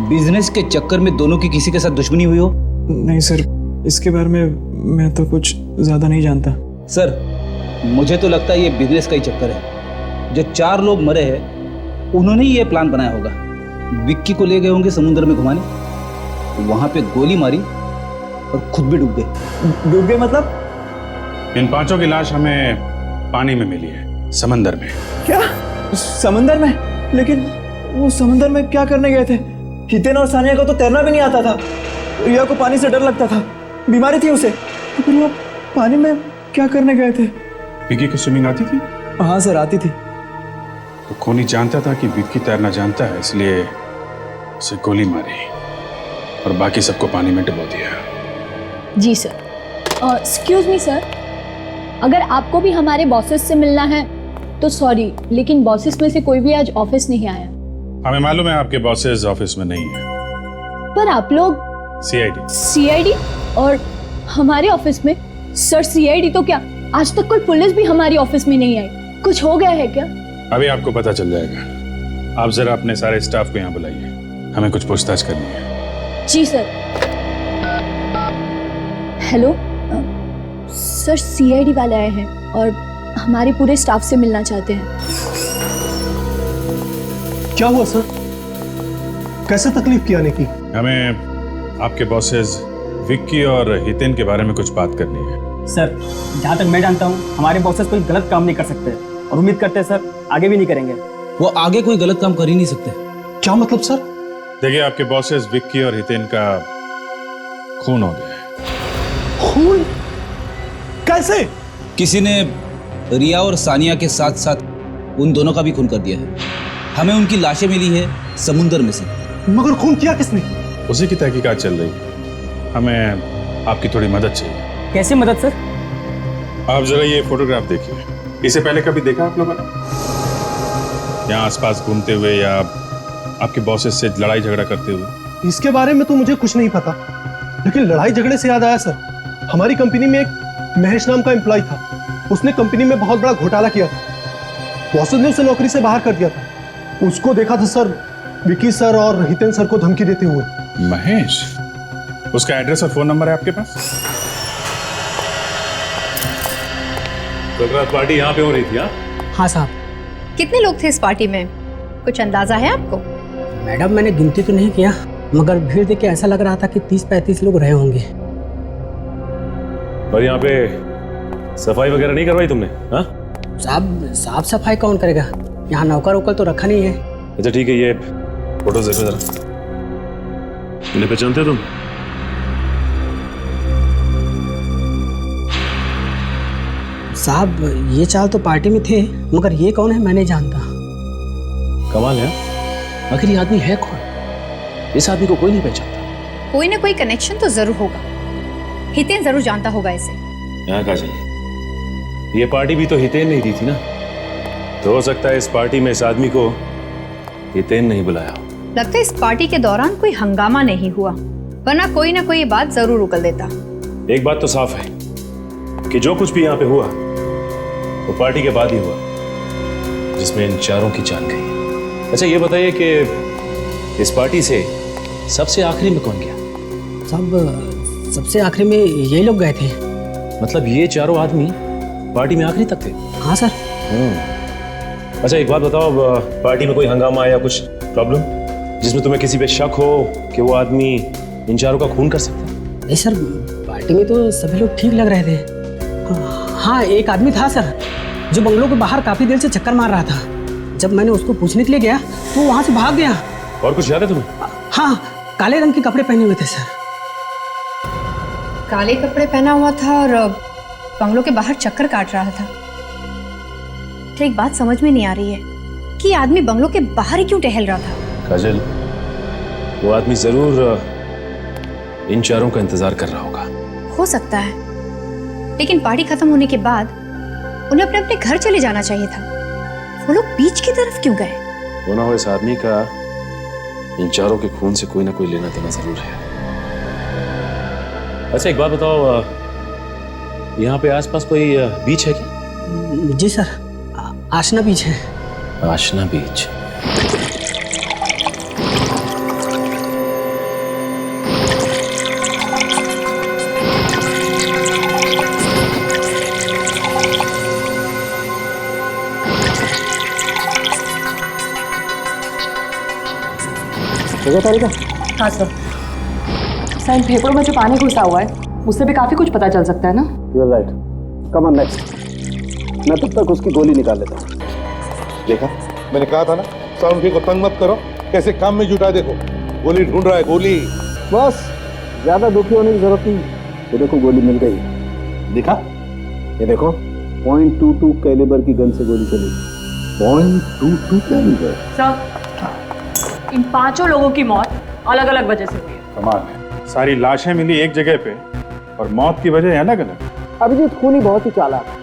B: बिजनेस के चक्कर में दोनों की किसी के साथ दुश्मनी हुई हो?
L: नहीं सर, इसके बारे में मैं तो कुछ ज्यादा नहीं जानता।
B: सर मुझे तो लगता है ये बिजनेस का ही चक्कर है। जो 4 लोग मरे हैं उन्होंने ही ये प्लान बनाया होगा। विक्की को ले गए होंगे समुद्र में घुमाने, वहां पे गोली मारी और खुद भी डूब गए।
L: डूब गए मतलब?
E: इन 5 की लाश हमें पानी में मिली है, समंदर में।
L: क्या? समंदर में? लेकिन वो समंदर में क्या करने गए थे? हितेन और सानिया को तो तैरना भी नहीं आता था। रिया को पानी से डर लगता था, बीमारी थी उसे, तो फिर वो पानी में क्या करने गए थे?
E: विक्की को स्विमिंग आती थी?
L: हाँ सर आती थी।
E: तो खूनी जानता था कि विक्की तैरना जानता है, इसलिए उसे गोली मारी और बाकी सबको पानी में डुबो दिया।
C: जी सर।
U: एक्सक्यूज मी सर, अगर आपको भी हमारे बॉसेस से मिलना है तो सॉरी, लेकिन बॉसेस में से कोई भी आज ऑफिस नहीं आया।
E: हमें मालूम है आपके बॉसेस ऑफिस में नहीं है।
U: पर आप लोग सीआईडी और हमारे ऑफिस में? सर सीआईडी तो क्या, आज तक कोई पुलिस भी हमारी ऑफिस में नहीं आई। कुछ हो गया है क्या?
E: अभी आपको पता चल जाएगा। आप जरा अपने सारे स्टाफ को यहाँ बुलाइए, हमें कुछ पूछताछ करनी है।
U: जी सर। हेलो सर, सीआईडी वाले आए हैं और हमारे पूरे स्टाफ से मिलना चाहते हैं।
V: क्या हुआ सर? कैसे तकलीफ की आने की?
E: हमें आपके बॉसेस विक्की और हितेन के बारे में कुछ बात करनी है।
W: सर जहाँ तक मैं जानता हूँ हमारे बॉसेस कोई गलत काम नहीं कर सकते और उम्मीद करते हैं सर आगे भी नहीं करेंगे।
B: वो आगे कोई गलत काम कर ही नहीं सकते।
V: क्या मतलब सर?
E: देखिए, आपके बॉसेस विक्की और हितेन का खून हो गया है।
V: खून? कैसे?
B: किसी ने रिया और सानिया के साथ साथ उन दोनों का भी खून कर दिया है। हमें उनकी लाशें मिली है समुंदर में से।
V: मगर खून किया किसने?
E: उसी की तहकीकात चल रही है। हमें आपकी थोड़ी मदद चाहिए।
W: कैसे मदद सर?
E: आप जरा ये फोटोग्राफ देखिए। इसे पहले कभी देखा आप लोगों ने? यहाँ आसपास घूमते हुए या आपके बॉसेस से लड़ाई झगड़ा करते हुए?
V: इसके बारे में तो मुझे कुछ नहीं पता, लेकिन लड़ाई झगड़े से याद आया सर, हमारी कंपनी में एक महेश नाम का एम्प्लॉय था। उसने कंपनी में बहुत बड़ा घोटाला किया था। बॉसेस ने उसे नौकरी से बाहर कर दिया था। उसको देखा था सर विकी सर और हितेन सर को धमकी देते हुए।
E: महेश? उसका एड्रेस और फोन नंबर है आपके पास?
G: कल रात पार्टी यहाँ पे हो रही थी?
N: हाँ साहब।
F: कितने लोग थे इस पार्टी में, कुछ अंदाजा है आपको?
W: मैडम मैंने गिनती तो नहीं किया, मगर भीड़ देख के ऐसा लग रहा था कि 30-35 लोग रहे होंगे।
G: और यहाँ पे सफाई वगैरह नहीं करवाई तुमने? हाँ
W: साहब, साफ सफाई कौन करेगा? यहाँ नौकर वोकर तो रखा नहीं है।
G: अच्छा ठीक है, ये फोटो देखो जरा। इन्हें पहचानते हो तुम?
W: साहब ये चाल तो पार्टी में थे, मगर ये कौन है मैं नहीं जानता।
G: कमाल है, आखिर ये आदमी है कौन? इस आदमी को कोई नहीं पहचानता।
F: कोई ना कोई कनेक्शन तो जरूर होगा। हितेन जरूर जानता होगा इसे।
G: यहाँ काजल, ये पार्टी भी तो हितेन नहीं दी थी ना, तो हो सकता है इस पार्टी में इस आदमी को हितेन नहीं बुलाया हो।
F: लगता है इस पार्टी के दौरान कोई हंगामा नहीं हुआ, वरना कोई ना कोई बात जरूर उगल देता।
G: एक बात तो साफ है कि जो कुछ भी यहाँ पे हुआ वो पार्टी के बाद ही हुआ, जिसमें इन चारों की जान गई। अच्छा ये बताइए कि इस पार्टी से सबसे आखिरी में कौन गया?
W: साहब सबसे आखिरी में यही लोग गए थे।
G: मतलब ये चारों आदमी पार्टी में आखिरी तक थे?
W: हाँ सर।
G: अच्छा एक बात बताओ, पार्टी में कोई हंगामा या कुछ प्रॉब्लम जिसमें तुम्हें किसी पे शक हो कि वो आदमी इन चारों का खून कर सकता है?
W: नहीं सर, पार्टी में तो सभी लोग ठीक लग रहे थे। हाँ एक आदमी था सर जो बंगलों के बाहर काफी देर से चक्कर मार रहा था। जब मैंने उसको पूछने के लिए गया तो वो वहां से भाग गया।
G: और कुछ याद है तुम्हें?
W: हाँ, काले रंग के कपड़े पहने हुए थे सर।
F: काले कपड़े पहना हुआ था और बंगलों के बाहर चक्कर काट रहा था। तो एक बात समझ में नहीं आ रही है कि ये आदमी बंगलों के बाहर ही क्यों टहल रहा था?
G: काजल, वो आदमी जरूर इन चारों का इंतजार कर रहा होगा।
F: हो सकता है, लेकिन पार्टी खत्म होने के बाद उन्हें अपने अपने घर चले जाना चाहिए था। वो लोग बीच की तरफ क्यों गए?
G: वो ना हो इस आदमी का इन चारों के खून से कोई ना कोई लेना देना जरूर है। अच्छा एक बात बताओ, यहाँ पे आसपास कोई बीच है क्या?
W: जी सर, आशना बीच है।
G: आशना बीच?
M: हाँ सर। सर इन फेफड़ों में जो पानी घुसा हुआ है उससे भी काफी कुछ पता चल सकता है ना?
O: You're right. Come on next. मैं तब तक उसकी गोली निकाल लेता हूँ।
S: देखा, मैंने कहा था ना, साउंड को तंग मत करो, कैसे काम में जुटा। देखो गोली ढूंढ रहा है। गोली
O: बस, ज्यादा दुखी होने की जरूरत नहीं। ये देखो गोली मिल गई। दिखा, ये देखो .22 कैलिबर की गन से गोली चली। .22 कैलिबर।
M: सर इन 5 लोगों की मौत अलग अलग वजह से हुई है।
E: कमाल है, सारी लाशें मिली एक जगह पे
I: और मौत की वजह अलग अलग।
O: अभिजीत खूनी बहुत ही चालाक है।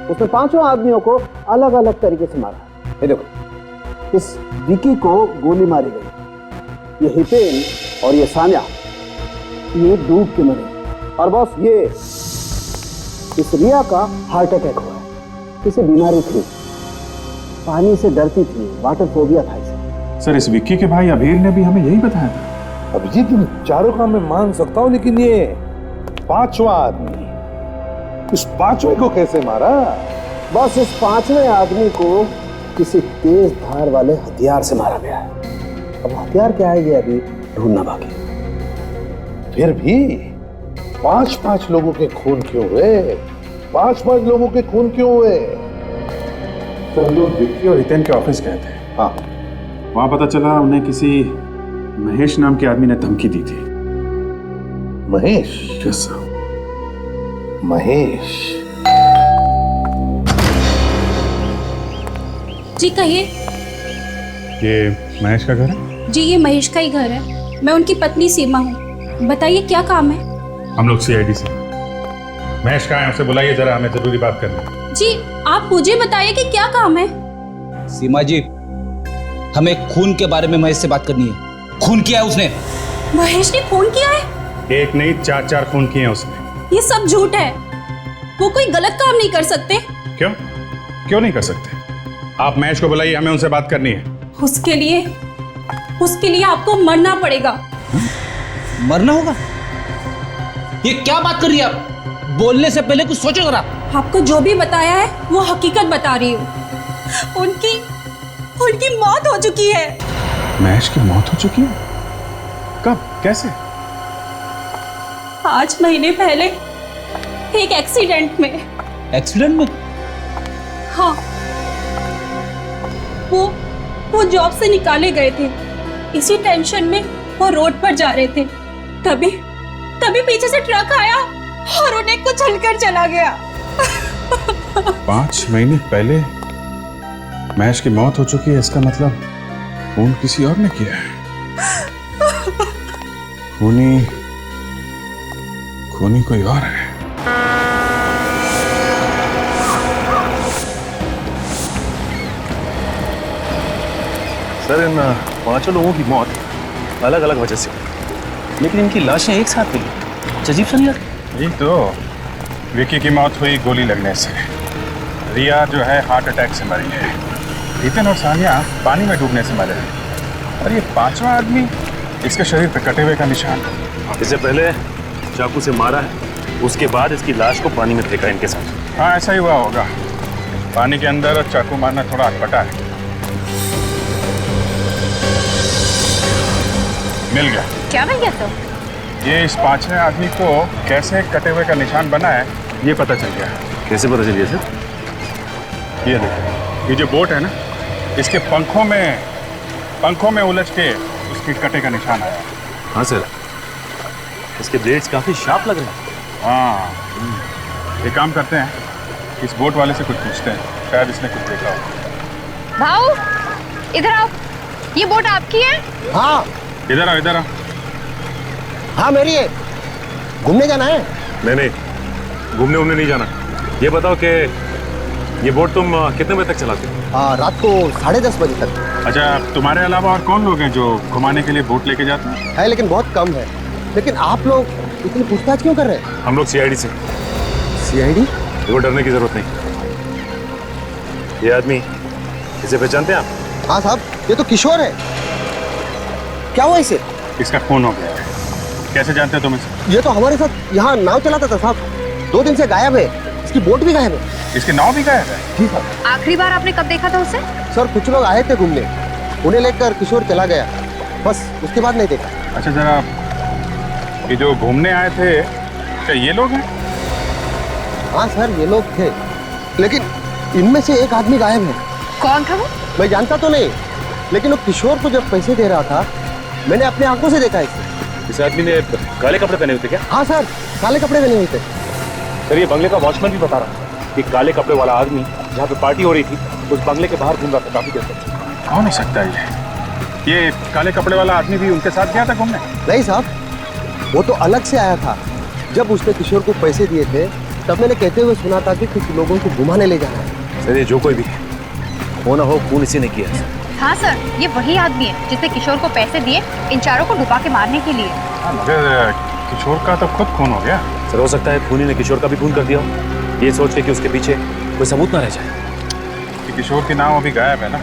O: उसने 5 आदमियों को अलग अलग तरीके से मारा। ये देखो, इस विकी को गोली मारी गई, ये हितेन और ये सान्या ये डूब के मरे। और बॉस ये इस रिया का हार्ट अटैक हुआ है। इसे बीमारी थी, पानी से डरती थी, वाटर फोबिया था इसे।
I: सर इस विक्की के भाई अभीर ने भी हमें यही बताया था।
S: अभिजीत इन चारों का मैं मान सकता हूं, लेकिन ये 5वां आदमी, इस 5वें को कैसे मारा?
O: बस इस 5वें आदमी को किसी तेज धार वाले हथियार से मारा गया है। अब हथियार क्या है ये अभी ढूंढना बाकी।
S: फिर भी 5-5 लोगों के खून क्यों हुए? 5-5 लोगों के खून क्यों हुए?
I: तो हम लोग विक्की और हितेन के ऑफिस गए थे।
S: हाँ,
I: वहां पता चला उन्हें किसी महेश नाम के आदमी ने धमकी दी थी।
S: महेश?
I: Yes sir.
S: महेश?
U: जी कहिए।
I: ये महेश का घर है?
U: जी ये महेश का ही घर है। मैं उनकी पत्नी सीमा हूँ। बताइए क्या काम है?
I: हम लोग सीआईडी से। महेश कहाँ है? उसे बुलाइए जरा, हमें जरूरी बात करनी है।
U: जी आप मुझे बताइए कि क्या काम है?
B: सीमा जी, हमें खून के बारे में महेश से बात करनी है। खून किया है उसने।
U: महेश ने खून किया है?
I: एक नहीं 4 खून किए हैं उसने।
U: ये सब झूठ है। वो कोई गलत काम नहीं कर सकते।
I: क्यों? क्यों नहीं कर सकते? आप महेश को बुलाइए, हमें उनसे बात करनी है।
U: उसके लिए आपको मरना पड़ेगा।
B: मरना होगा? ये क्या बात कर रही है आप? बोलने से पहले कुछ सोचो जरा।
U: आपको जो भी बताया है वो हकीकत बता रही हूँ। उनकी मौत हो चुकी है।
I: महेश की मौत हो चुकी है? कब? कैसे?
U: 5 महीने पहले एक एक्सीडेंट में।
B: एक्सीडेंट में?
U: हाँ, वो जॉब से निकाले गए थे। इसी टेंशन में वो रोड पर जा रहे थे, तभी पीछे से ट्रक आया और उन्हें कुचलकर चला गया।
I: 5 महीने पहले महेश की मौत हो चुकी है, इसका मतलब खून किसी और ने किया है। खूनी कोई और है।
Q: सर इन 5 लोगों की मौत अलग अलग वजह से, लेकिन इनकी लाशें एक साथ मिली। अजीब सा नहीं लगता?
I: यही तो, विकी की मौत हुई गोली लगने से, रिया जो है हार्ट अटैक से मरी है, हितेन और सानिया पानी में डूबने से मरे हैं, और ये 5वां आदमी, इसके शरीर पर कटे हुए का निशान।
Q: इससे पहले चाकू से मारा है, उसके बाद इसकी लाश को पानी में फेंका इनके साथ।
I: हाँ ऐसा ही हुआ होगा। पानी के अंदर चाकू मारना थोड़ा अटपटा है। मिल गया।
F: क्या मिल गया तो?
I: ये इस 5वें आदमी को कैसे कटे हुए का निशान बना है ये पता चल गया।
Q: कैसे पता चलिए सर?
I: ये देखो, ये जो बोट है ना, इसके पंखों में उलझ के उसके कटे का निशान आया।
Q: हाँ सर, इसके ब्लेड्स काफी शार्प लग रहे हैं।
I: हाँ, एक काम करते हैं, इस बोट वाले से कुछ पूछते हैं, शायद इसने कुछ देखा हो।
F: भाऊ इधर आओ, ये बोट आपकी है?
O: हाँ।
I: इधर आओ।
O: हाँ मेरी है। घूमने जाना है?
Q: नहीं, घूमने नहीं जाना। ये बताओ कि ये बोट तुम कितने बजे तक चलाते हो?
O: हाँ, रात को 10:30 बजे तक।
I: अच्छा, तुम्हारे अलावा और कौन लोग हैं जो घुमाने के लिए बोट लेके जाते हैं?
O: है लेकिन बहुत कम है। लेकिन आप लोग इतनी पूछताछ क्यों कर रहे हैं?
Q: हम लोग सीआईडी से।
O: सीआईडी?
Q: देखो, डरने की जरूरत नहीं। ये आदमी, इसे पहचानते हैं आप?
O: हाँ साहब, ये तो किशोर है। क्या हुआ इसे?
I: इसका खून हो गया है। कैसे जानते हो तुम इसे?
O: ये तो हमारे साथ यहाँ नाव चलाता था साहब। 2 दिन से गायब है। इसकी बोट भी गायब है।
I: इसकी नाव भी गायब है?
O: जी साहब।
F: आखिरी बार आपने कब देखा था उसे?
O: सर कुछ लोग आए थे घूमने, उन्हें लेकर किशोर चला गया, बस उसके बाद नहीं देखा।
I: अच्छा जरा, ये जो घूमने आए थे, क्या ये लोग हैं?
O: हाँ सर, ये लोग थे, लेकिन इनमें से एक आदमी गायब है।
F: कौन था वो?
O: मैं जानता तो नहीं, लेकिन वो किशोर को जब पैसे दे रहा था, मैंने अपने आंखों से देखा इसे।
Q: इस आदमी ने काले कपड़े पहने हुए थे क्या?
O: हाँ सर, काले कपड़े पहने हुए थे।
Q: सर ये बंगले का वॉचमैन भी बता रहा कि काले कपड़े वाला आदमी जहाँ पे पार्टी हो रही थी उस बंगले के बाहर घूम रहा था काफी देर तक।
I: कौन हो सकता है ये काले कपड़े वाला आदमी भी उनके साथ गया था घूमने?
O: नहीं साहब, वो तो अलग से आया था,
R: जब उसने किशोर को पैसे दिए थे तब मैंने कहते हुए सुना था कि कुछ लोगों को घुमाने ले जाना है।
Q: सर ये जो कोई भी हो ना हो, खून इसी ने किया है सर।
F: हाँ सर, ये वही आदमी है जिसने किशोर को पैसे दिए इन चारों को डुबा के मारने के लिए।
E: मगर किशोर का तो खुद खून हो गया।
Q: सर हो सकता है खूनी ने किशोर का भी खून कर दिया हो, ये सोच के कि उसके पीछे कोई सबूत ना रह जाए।
E: कि किशोर की नाव अभी गायब है ना,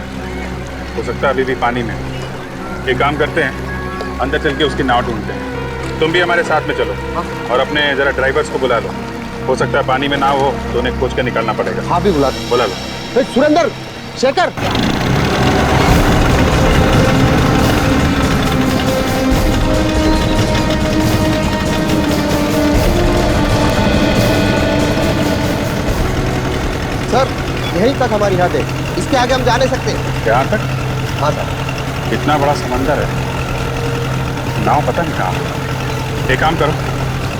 E: हो सकता है अभी भी पानी में। एक काम करते हैं, अंदर चल के उसकी नाव ढूंढते हैं। तुम भी हमारे साथ में चलो और अपने जरा ड्राइवर्स को बुला लो। हो सकता है पानी में नाव हो तो उन्हें खोज कर निकालना पड़ेगा।
R: हाँ भी बुला
E: लो।
R: सुरेंद्र, शेखर, सर यहीं तक हमारी हद है, इसके आगे हम जा नहीं सकते।
E: यहाँ तक?
R: हाँ सर।
E: इतना बड़ा समंदर है, नाव पता नहीं कहाँ। एक काम करो,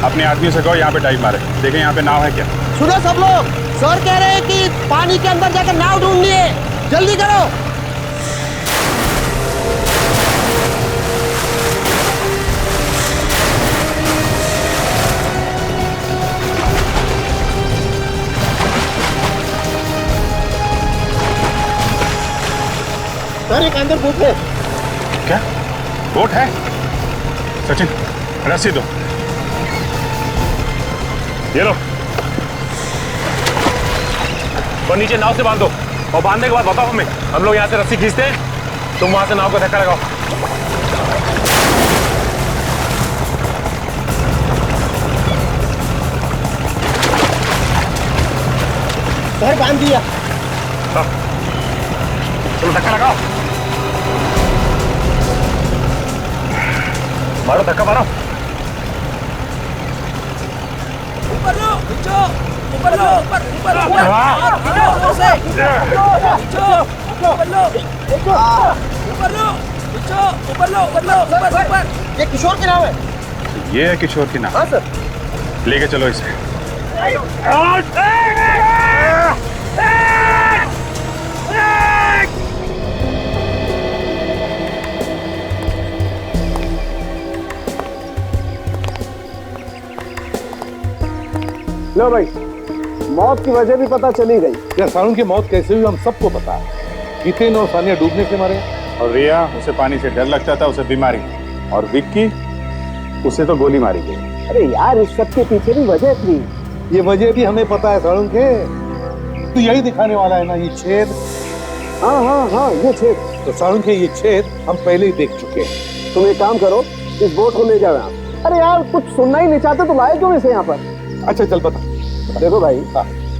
E: अपने आदमियों से कहो यहाँ पे डाइव मारे, देखें यहाँ पे नाव है क्या।
R: सुनो सब लोग, सर कह रहे हैं कि पानी के अंदर जाकर नाव ढूंढनी है, जल्दी करो। सर एक अंदर बोट है।
E: क्या बोट है? सचिन रस्सी दो।
G: ये लो, और नीचे नाव से बांध दो, और बांधने के बाद बताओ हमें। हम लोग यहाँ से रस्सी खींचते हैं, तुम वहां से नाव का धक्का लगाओ।
R: सर बांध दिया।
G: चलो धक्का लगाओ, मारो धक्का मारो।
A: ऊपर लो, नीचे, ऊपर लो, ऊपर ऊपर ऊपर ऊपर ऊपर।
R: ये किशोर की नाव है।
E: ये है किशोर की नाव?
R: हाँ सर।
E: लेके चलो इसे।
O: लो भाई, मौत की वजह भी पता चली गई। यार सारुण की मौत कैसे हुई हम सबको पता है। नितिन और सानिया डूबने से मरे,
E: और रिया, उसे पानी से डर लगता था, उसे बीमारी। और विक्की, उसे तो गोली मारी गई।
O: अरे यार इस सब के पीछे भी वजह थी। ये वजह भी हमें पता है सारुण के। तो यही दिखाने वाला है ना ये छेद। हाँ हाँ हाँ ये छेद। तो सारुण के ये छेद हम पहले ही देख चुके हैं। तुम एक काम करो, इस बोट को ले जाओ यहाँ। अरे यार कुछ सुनना ही नहीं चाहते तो लाए क्यों इसे यहाँ पर? अच्छा चल बता। देखो भाई,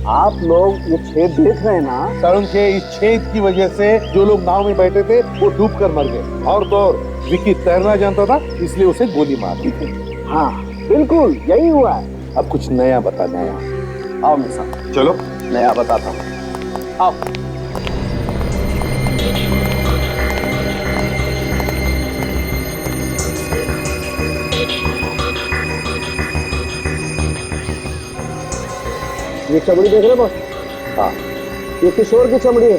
O: आप लोग ये छेद देख रहे हैं ना, सारुण के इस छेद की वजह से जो लोग नाव में बैठे थे वो डूब कर मर गए। और तो और विक्की तैरना जानता था, इसलिए उसे गोली मार दी थी। हाँ बिल्कुल यही हुआ है। अब कुछ नया बता, नया। आओ मेरे साथ। चलो नया बताता हूँ, आओ। ये चमड़ी देख रहे बॉस? हाँ, ये किशोर की चमड़ी है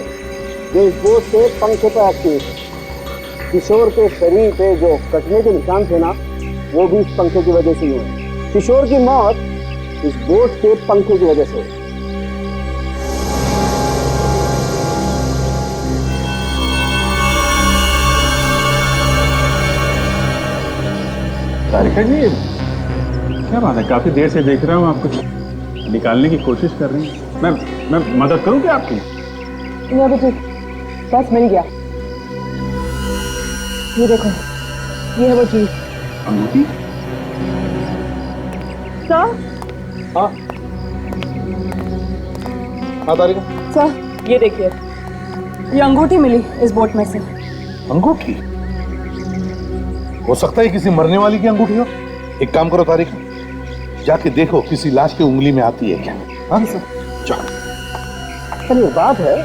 O: जो इस बोट के पंखे पे आती है। किशोर के शरीर पे जो कटने के निशान थे ना, वो भी इस पंखे की वजह से हुए। किशोर की मौत इस बोट के पंखे की वजह से हुई।
E: तारिका जी, क्या बात है, काफी देर से देख रहा हूँ आप कुछ निकालने की कोशिश कर रही हैं। मैं मदद करूं क्या आपकी?
M: नहीं अभी ठीक, बस मिल गया। ये देखो, ये है वो चीज।
E: अंगूठी?
M: सर?
O: हाँ हाँ तारिका।
M: सर ये देखिए, ये अंगूठी मिली इस बोट में से।
O: अंगूठी? हो सकता है किसी मरने वाली की अंगूठी हो। एक काम करो तारिका, जाके देखो किसी लाश की उंगली में आती है क्या। हाँ सर चलो। पर ये बात है,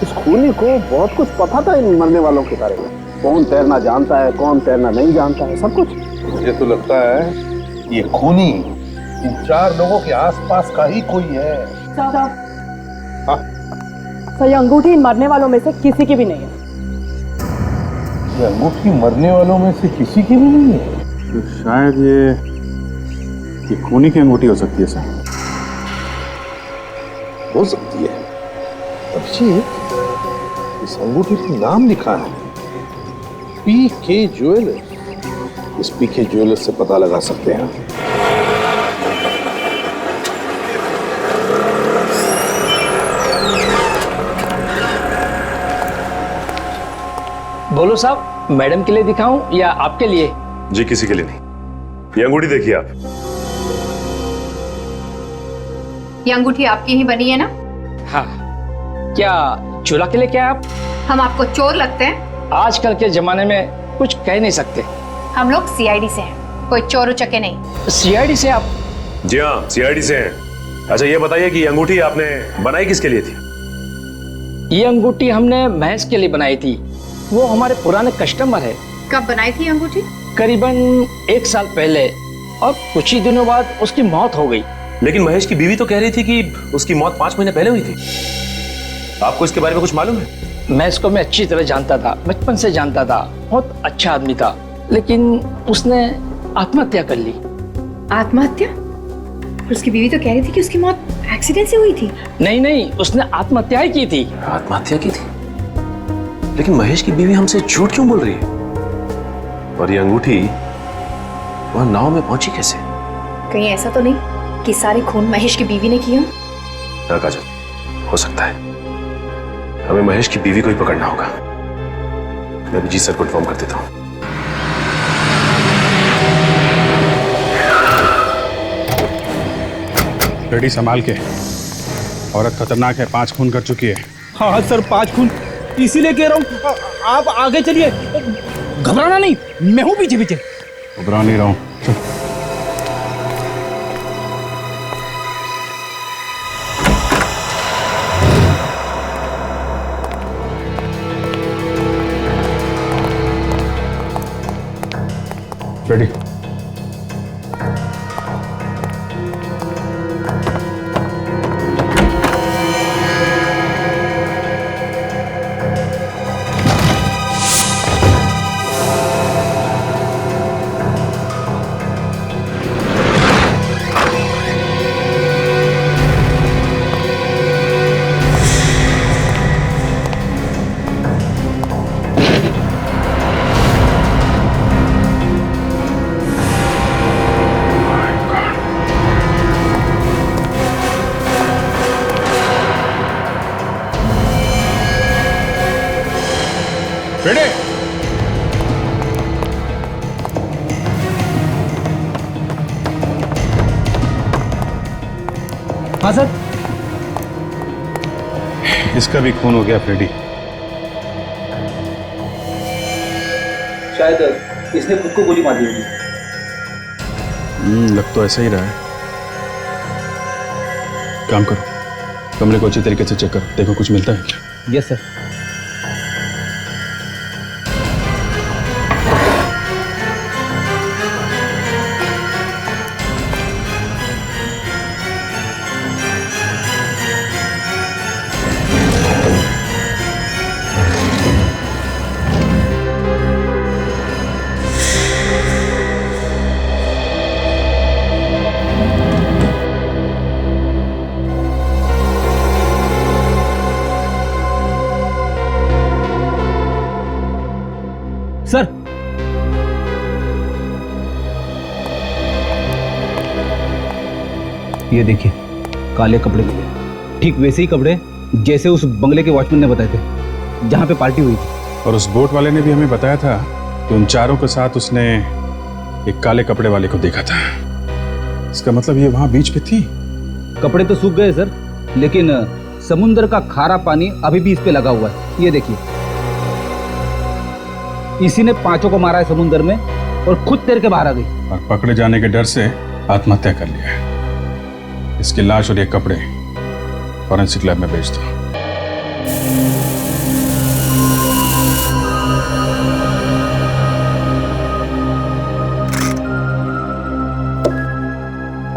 O: इस खूनी को बहुत कुछ पता था इन मरने वालों के बारे में। कौन तैरना जानता है, कौन तैरना नहीं जानता है, सब कुछ। मुझे तो लगता है ये खूनी इन चार लोगों के आसपास का ही कोई है।
M: सर,
O: हाँ?
M: सर ये अंगूठी इन मरने वालों में से किसी की भी नहीं है।
O: ये अंगूठी मरने वालों में से किसी की भी नहीं है?
E: तो शायद ये
I: ये खूनी की अंगूठी हो सकती है सर।
S: हो सकती है। अभिजीत, इस अंगूठी पर नाम लिखा है पीके ज्वेलर्स। इस पीके ज्वेलर्स से पता लगा सकते हैं।
A: बोलो साहब, मैडम के लिए दिखाऊं या आपके लिए?
G: जी किसी के लिए नहीं। ये अंगूठी देखिए आप।
F: ये अंगूठी आपकी ही बनी है ना?
A: हाँ। क्या चोला के लिए क्या आप?
F: हम आपको चोर लगते हैं?
A: आजकल के जमाने में कुछ कह नहीं सकते।
F: हम लोग सीआईडी से हैं, कोई चोर उचके नहीं।
A: सीआईडी से आप?
G: जी हाँ, सीआईडी से हैं। अच्छा ये बताइए कि ये अंगूठी आपने बनाई किसके लिए थी?
A: ये अंगूठी हमने महज के लिए बनाई थी। वो हमारे पुराने कस्टमर है।
F: कब बनाई थी अंगूठी?
A: करीबन 1 साल पहले, और कुछ ही दिनों बाद उसकी मौत हो गई।
G: लेकिन महेश की बीवी तो कह रही थी कि उसकी मौत 5 महीने पहले हुई थी। आपको इसके बारे में कुछ मालूम है?
A: मैं इसको अच्छी तरह जानता था, बचपन से जानता था। बहुत अच्छा आदमी था, लेकिन उसने आत्महत्या कर ली।
F: आत्महत्या? उसकी बीवी तो कह रही थी कि उसकी मौत एक्सीडेंट से हुई थी।
A: नहीं, उसने आत्महत्या ही की थी।
G: आत्महत्या की थी? लेकिन महेश की बीवी हमसे झूठ क्यों बोल रही है? और ये अंगूठी वहां नाव में पहुंची कैसे?
F: कहीं ऐसा तो नहीं कि सारे खून महेश की बीवी ने किया?
G: हाँ काजल, हो सकता है। हमें महेश की बीवी को ही पकड़ना होगा। मैं भी जी सर को इन्फॉर्म कर देता हूँ।
D: रेडी संभाल के। औरत खतरनाक है, 5 खून कर चुकी है।
B: हाँ सर, 5 खून। इसीलिए कह रहा हूँ आप आगे चलिए, घबराना नहीं, मैं हूँ पीछे पीछे।
D: घबरा नहीं रहा हूँ। रेडी। रेडी।
B: हाँ सर।
D: इसका भी खून हो गया फ्रेडी।
B: शायद इसने खुद को गोली मार दी होगी।
D: लग तो ऐसा ही रहा है। काम करो, कमरे को अच्छी तरीके से चेक करो, देखो कुछ मिलता है क्या।
B: Yes sir. सर, ये देखिए काले कपड़े मिले, ठीक वैसे ही कपड़े जैसे उस बंगले के वॉचमैन ने बताए थे जहां पे पार्टी हुई थी।
D: और उस बोट वाले ने भी हमें बताया था कि उन चारों के साथ उसने एक काले कपड़े वाले को देखा था। इसका मतलब ये वहां बीच पे थी।
B: कपड़े तो सूख गए सर, लेकिन समुद्र का खारा पानी अभी भी इस पे लगा हुआ है। ये देखिए, इसी ने 5 को मारा है समुद्र में और खुद तैर के बाहर आ गई।
D: और पकड़े जाने के डर से आत्महत्या कर लिया है। इसकी लाश और ये कपड़े फॉरेंसिक लैब में भेज दो।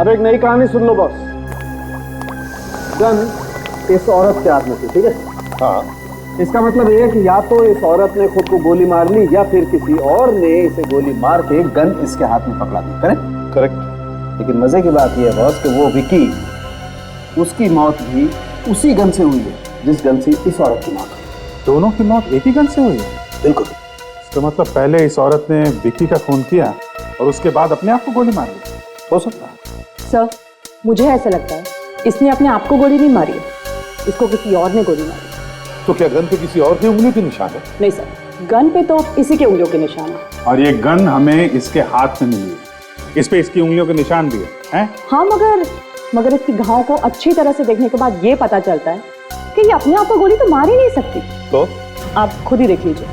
O: अब एक नई कहानी सुन लो बॉस। गन इस औरत के हाथ में थी, ठीक है? हाँ। इसका मतलब ये है कि या तो इस औरत ने खुद को गोली मार ली या फिर किसी और ने इसे गोली मार के गन इसके हाथ में पकड़ा दी। करेक्ट? करेक्ट। लेकिन मजे की बात यह है बॉस कि वो विकी, उसकी मौत भी उसी गन से हुई है जिस गन से इस औरत की मौत हुई।
D: दोनों की मौत एक ही गन से हुई है?
O: बिल्कुल।
D: इसका मतलब पहले इस औरत ने विकी का खून किया और उसके बाद अपने आप को गोली मार ली। हो सकता है
M: सर, मुझे ऐसा लगता है इसने अपने आप को गोली नहीं मारी है, इसको किसी और ने गोली मारी।
S: तो क्या गन पे किसी और की उंगलियों के निशान है?
M: नहीं सर, गन पे तो इसी के उंगलियों के निशान है।
D: और ये गन हमें इसके हाथ में मिली है, इस पे इसकी उंगलियों के निशान भी है?
M: हाँ, मगर इसकी घाव को अच्छी तरह से देखने के बाद ये पता चलता है कि ये अपने आप को गोली तो मार ही नहीं सकती।
D: तो
M: आप खुद ही देख लीजिए।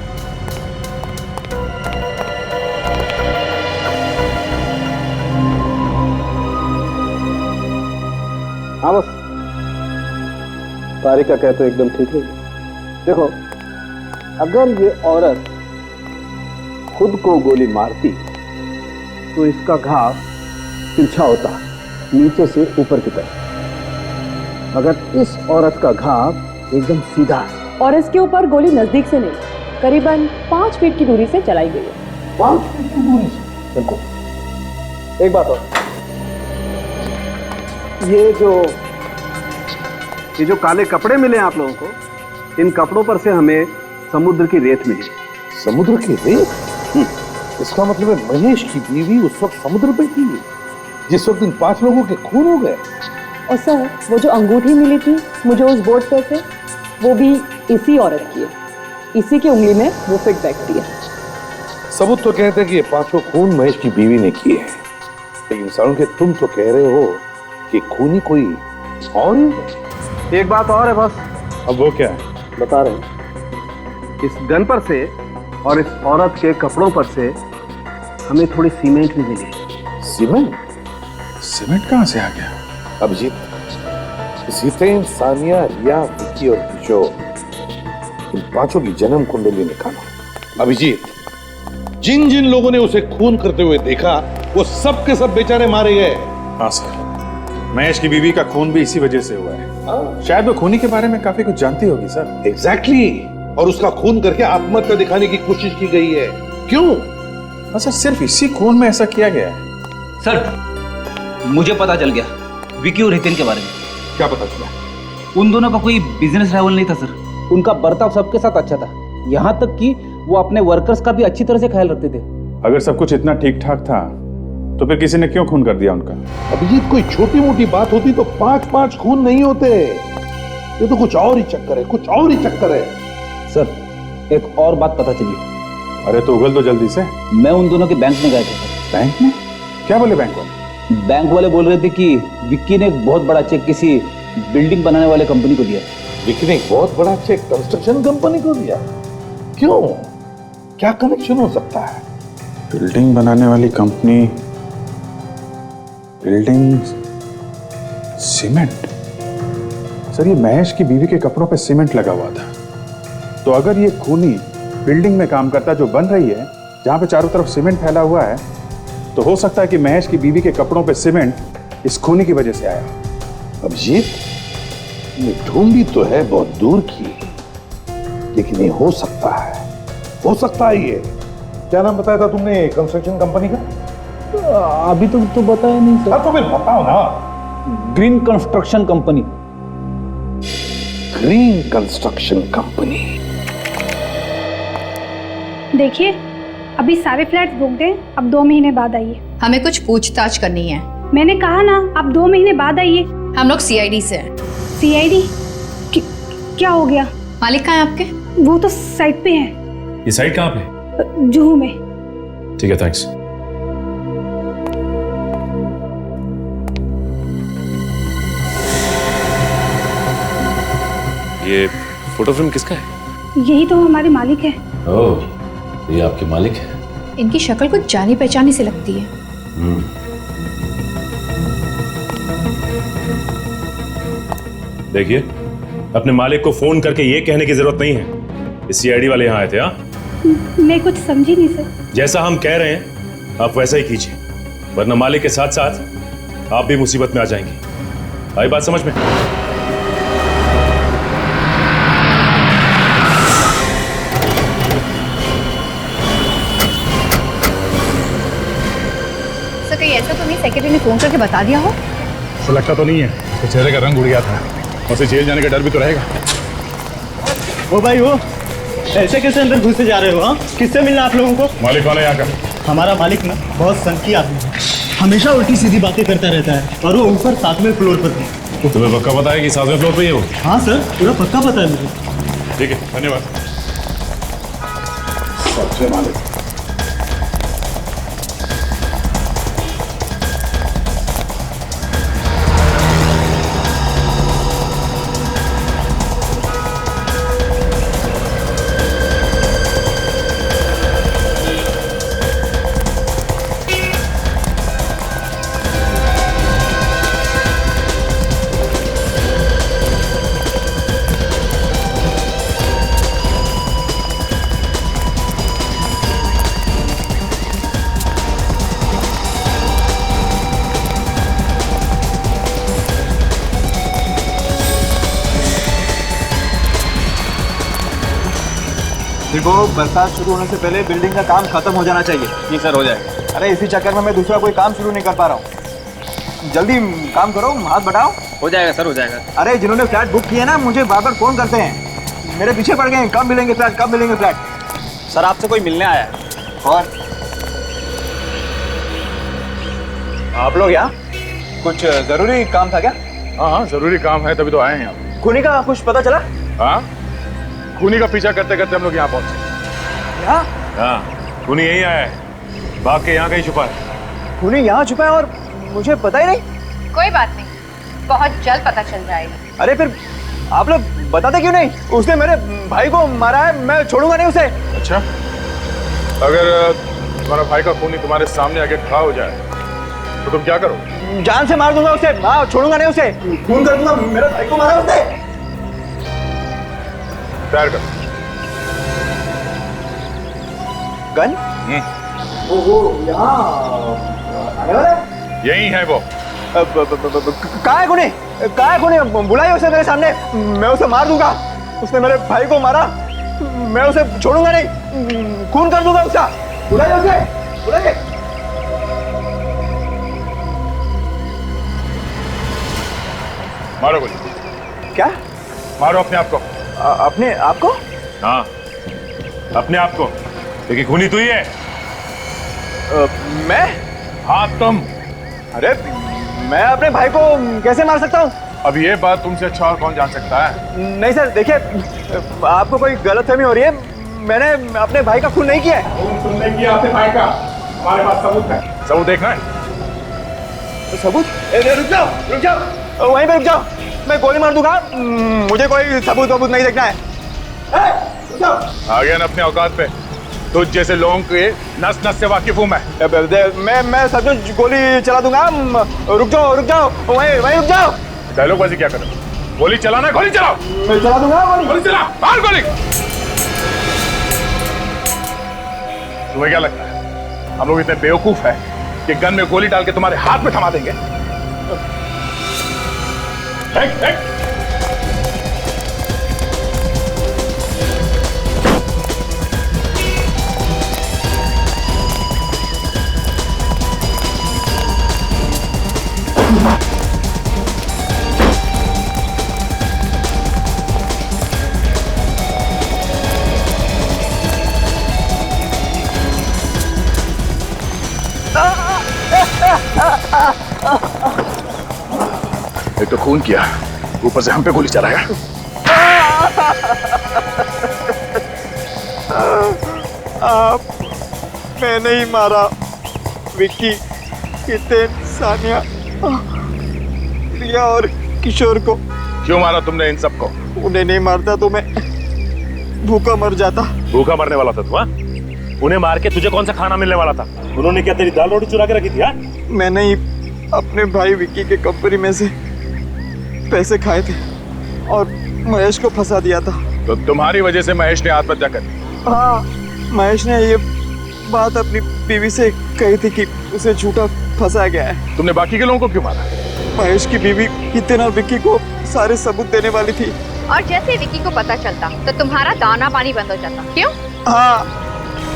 O: हाँ बस, तारिका कहते तो एकदम ठीक है। देखो, अगर ये औरत खुद को गोली मारती तो इसका घाव तिरछा होता, नीचे से ऊपर की तरफ, मगर इस औरत का घाव एकदम सीधा है।
M: और इसके ऊपर गोली नजदीक से नहीं, करीबन 5 फीट की दूरी से चलाई गई है।
O: 5 फीट की दूरी से? बिल्कुल। एक बात और, ये जो काले कपड़े मिले आप लोगों को, इन कपड़ों पर से हमें समुद्र की रेत मिली।
S: समुद्र की रेत? इसका मतलब है महेश की बीवी उस वक्त समुद्र पे थी जिस वक्त इन 5 लोगों के खून हो गए।
M: और सर, वो जो अंगूठी मिली थी मुझे उस बोर्ड पे से, वो भी इसी औरत की है। इसी की उंगली में वो फिट बैठती है।
S: सबूत तो कहते हैं कि ये 5 खून महेश की बीवी ने किए हैं, लेकिन सारुण के तुम तो कह रहे हो कि खूनी कोई और ही।
O: एक बात और है बस।
D: अब वो क्या है?
O: बता रहे हैं। इस गन पर से और इस औरत के कपड़ों पर से हमें थोड़ी सीमेंट भी मिली।
S: सीमेंट?
D: सीमेंट कहाँ से आ गया?
S: अभिजीत, जितेन, सानिया, रिया, विक्की और किशोर, इन 5 की जन्म कुंडली निकालो। अभिजीत, जिन जिन लोगों ने उसे खून करते हुए देखा वो सब के सब बेचारे मारे गए।
D: हाँ सर, महेश की बीवी का खून भी इसी वजह से हुआ है। शायद वो खूनी के बारे में काफी कुछ जानती होगी सर।
S: एग्जैक्टली। और उसका खून करके आत्महत्या दिखाने की कोशिश की गई है। क्यों?
D: सर, सिर्फ इसी खून में ऐसा किया गया है?
B: सर, मुझे पता चल गया विकी और हितेन के बारे में।
S: क्या पता चला?
B: उन दोनों का कोई बिजनेस राइवल नहीं था सर।
H: उनका बर्ताव सबके साथ अच्छा था, यहाँ तक कि वो अपने वर्कर्स का भी अच्छी तरह से ख्याल रखते थे।
D: अगर सब कुछ इतना ठीक ठाक था तो फिर किसी ने क्यों खून कर दिया उनका?
S: अभिजीत, कोई छोटी मोटी बात होती तो 5 खून नहीं होते। ये तो कुछ और ही चक्कर है, कुछ और ही चक्कर है।
H: सर, एक और बात पता चली।
D: अरे तो उगल दो जल्दी से।
H: मैं उन दोनों के बैंक में गए थे सर।
D: बैंक में? क्या बोले बैंक वाले?
H: बैंक वाले बोल रहे थे कि विक्की ने एक बहुत बड़ा चेक किसी बिल्डिंग बनाने वाले कंपनी को दिया।
S: विक्की ने एक बहुत बड़ा चेक कंस्ट्रक्शन कंपनी को दिया? क्यों? क्या कनेक्शन हो सकता है?
D: बिल्डिंग बनाने वाली कंपनी, बिल्डिंग, सीमेंट। सर, ये महेश की बीवी के कपड़ों पे सीमेंट लगा हुआ था, तो अगर ये खूनी बिल्डिंग में काम करता जो बन रही है, जहां पे चारों तरफ सीमेंट फैला हुआ है, तो हो सकता है कि महेश की बीवी के कपड़ों पे सीमेंट इस खूनी की वजह से आया।
S: अभिजीत, ये ढूंढी तो है बहुत दूर की, लेकिन ये हो सकता है, हो सकता है। ये क्या नाम बताया था तुमने कंस्ट्रक्शन कंपनी का?
H: अभी तो बताया नहीं सर।
S: तो फिर बताओ ना।
H: Green construction company.
S: Green construction company.
J: देखिए, अभी सारे फ्लैट्स बुक दें, अब 2 महीने बाद आइए।
F: हमें कुछ पूछताछ करनी है।
J: मैंने कहा ना, आप 2 महीने बाद आइए।
F: हम लोग सीआईडी से हैं।
J: सीआईडी? क्या हो गया?
F: मालिक कहाँ है आपके?
J: वो तो साइट पे है।
G: ये साइट कहाँ पे?
J: जुहू में।
G: ठीक है, थैंक्स। ये फोटो फिल्म किसका है?
J: यही तो हमारे मालिक है।
G: ओह, ये आपके मालिक है?
F: इनकी शक्ल कुछ जानी पहचानी से लगती है।
G: देखिए, अपने मालिक को फोन करके ये कहने की जरूरत नहीं है इस सीआईडी वाले यहाँ आए थे। हाँ,
J: मैं कुछ समझी नहीं सर।
G: जैसा हम कह रहे हैं आप वैसा ही कीजिए, वरना मालिक के साथ साथ आप भी मुसीबत में आ जाएंगे। आई बात समझ में?
F: सर, कहीं ऐसा तो नहीं सेक्रेटरी ने फोन करके बता दिया हो?
I: ऐसा लगता तो नहीं है, तो चेहरे का रंग उड़ गया था, उसे जेल जाने का डर भी तो रहेगा।
V: वो भाई वो ऐसे कैसे अंदर घुसे जा रहे हो? हाँ, किससे मिलना आप लोगों को?
I: मालिक कौन है यहाँ का?
V: हमारा मालिक ना बहुत सनकी आदमी है, हमेशा उल्टी सीधी बातें करता रहता है, और वो ऊपर 7वें फ्लोर पर है।
I: तुम्हें पक्का पता है कि 7वें फ्लोर पे ही है वो?
V: हाँ सर, पूरा पक्का पता है मुझे।
I: ठीक है, धन्यवाद। सबसे मालिक
K: देखो, बरसात शुरू होने से पहले बिल्डिंग का काम खत्म हो जाना चाहिए।
Q: जी सर, हो जाएगा।
K: अरे इसी चक्कर में मैं दूसरा कोई काम शुरू नहीं कर पा रहा हूँ। जल्दी काम करो, हाथ बढ़ाओ।
Q: हो जाएगा सर, हो जाएगा।
K: अरे जिन्होंने फ्लैट बुक किया ना, मुझे बार बार फोन करते हैं, मेरे पीछे पड़ गए हैं, कब मिलेंगे फ्लैट, कब मिलेंगे फ्लैट।
Q: सर आपसे कोई मिलने आया है।
K: और आप लोग यहाँ कुछ जरूरी काम था क्या?
I: हाँ हाँ, जरूरी काम है, तभी तो आए हैं यहाँ।
K: खूनी का कुछ पता चला?
I: हाँ, खूनी का पीछा करते करते हम लोग यहाँ पहुंचे।
K: यहाँ?
I: हाँ, खूनी यहीं आया है, भाग के यहाँ कहीं छुपा है।
K: खूनी यहाँ छुपा है और मुझे पता ही नहीं?
F: कोई बात नहीं, बहुत जल्द पता चल जाएगा।
K: अरे फिर आप लोग बताते क्यों नहीं? उसने मेरे भाई को मारा है, मैं छोड़ूंगा नहीं उसे।
I: अच्छा, अगर तुम्हारा भाई का खूनी तुम्हारे सामने आके खड़ा हो जाए तो तुम क्या करो?
K: जान से मार दूंगा उसे, हाँ, छोड़ूंगा नहीं उसे, खून कर दूंगा, मेरे भाई को मारा उसने।
I: तैयार कर।
K: गन? वो यहाँ आने वाला है?
I: यही है वो।
K: कहाँ है खूनी? कहाँ है खूनी? बुलाइए उसे मेरे सामने, मैं उसे मार दूंगा। उसने मेरे भाई को मारा, मैं उसे छोड़ूंगा नहीं, खून कर दूंगा उसका। बुलाइए उसे, बुलाइए।
I: मारो गोली।
K: क्या?
I: मारो अपने आप को।
K: अपने आप को?
I: हाँ, अपने आप को, क्योंकि खूनी तू ही है।
K: मैं?
I: हाँ तुम।
K: अरे मैं अपने भाई को कैसे मार सकता हूँ?
I: अब ये बात तुमसे अच्छा और कौन जान सकता है?
K: नहीं सर, देखिए, आपको कोई गलतफहमी हो रही है, मैंने अपने भाई का खून नहीं किया है।
I: तुमने किया अपने भाई का, हमारे पास सबूत है। सबूत देखना है?
K: तो सबूत? रुक जाओ, रुक जाओ, वहीं पे रुक जाओ, मैं गोली मार दूंगा, मुझे कोई सबूत वबूत नहीं देखना है।
I: आ गया ना अपने औकात पे, तुझ जैसे लोगों के नस नस से वाकिफ हूँ
K: मैं सब गोली चला दूंगा, रुक जाओ, वहीं रुक जाओ।
I: डायलॉगबाजी क्या कर रहे हो? गोली चलाना है, गोली चलाओ।
K: मैं चला दूंगा
I: गोली चला, मार गोली। तुम्हें क्या लगता है हम लोग इतने बेवकूफ हैं कि गन में गोली डाल के तुम्हारे हाथ में थमा देंगे? एक तो खून किया, ऊपर से हम पे गोली चलाया।
K: मैं नहीं मारा विक्की, हितेन, सानिया, प्रिया और किशोर को।
I: क्यों मारा तुमने इन सबको?
K: उन्हें नहीं मारता तो मैं भूखा मर जाता।
G: भूखा मरने वाला था तू? हाँ, उन्हें मार के तुझे कौन सा खाना मिलने वाला था? उन्होंने क्या तेरी दाल रोटी चुरा के रखी थी? हाँ,
K: मैंने ही अपने भाई विक्की के कंपनी में से पैसे खाए थे और महेश को फंसा दिया था।
I: तो तुम्हारी वजह से महेश ने आत्महत्या कर ली?
K: हाँ, महेश ने ये बात अपनी बीवी से कही थी कि उसे झूठा फंसाया गया है।
I: तुमने बाकी के लोगों को क्यों मारा?
K: महेश की बीवी हितेन और विक्की को सारे सबूत देने वाली थी।
F: और जैसे विक्की को पता चलता तो तुम्हारा दाना पानी बंद हो जाता। क्यों?
K: हाँ,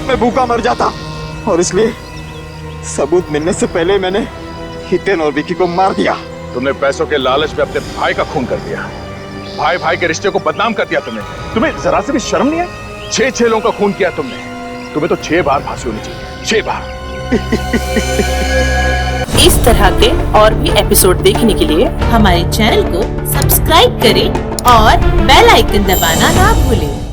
K: मैं भूखा मर जाता और इसलिए सबूत मिलने से पहले मैंने
S: हितेन और विकी को मार दिया।
I: तुमने पैसों के लालच में अपने भाई का खून कर दिया, भाई भाई के रिश्ते को बदनाम कर दिया तुमने। तुम्हें जरा से भी शर्म नहीं है? 6 लोगों का खून किया तुमने। तुम्हें तो 6 बार फांसी होनी चाहिए, 6 बार।
L: इस तरह के और भी एपिसोड देखने के लिए हमारे चैनल को सब्सक्राइब करें और बेल आइकन दबाना ना भूलें।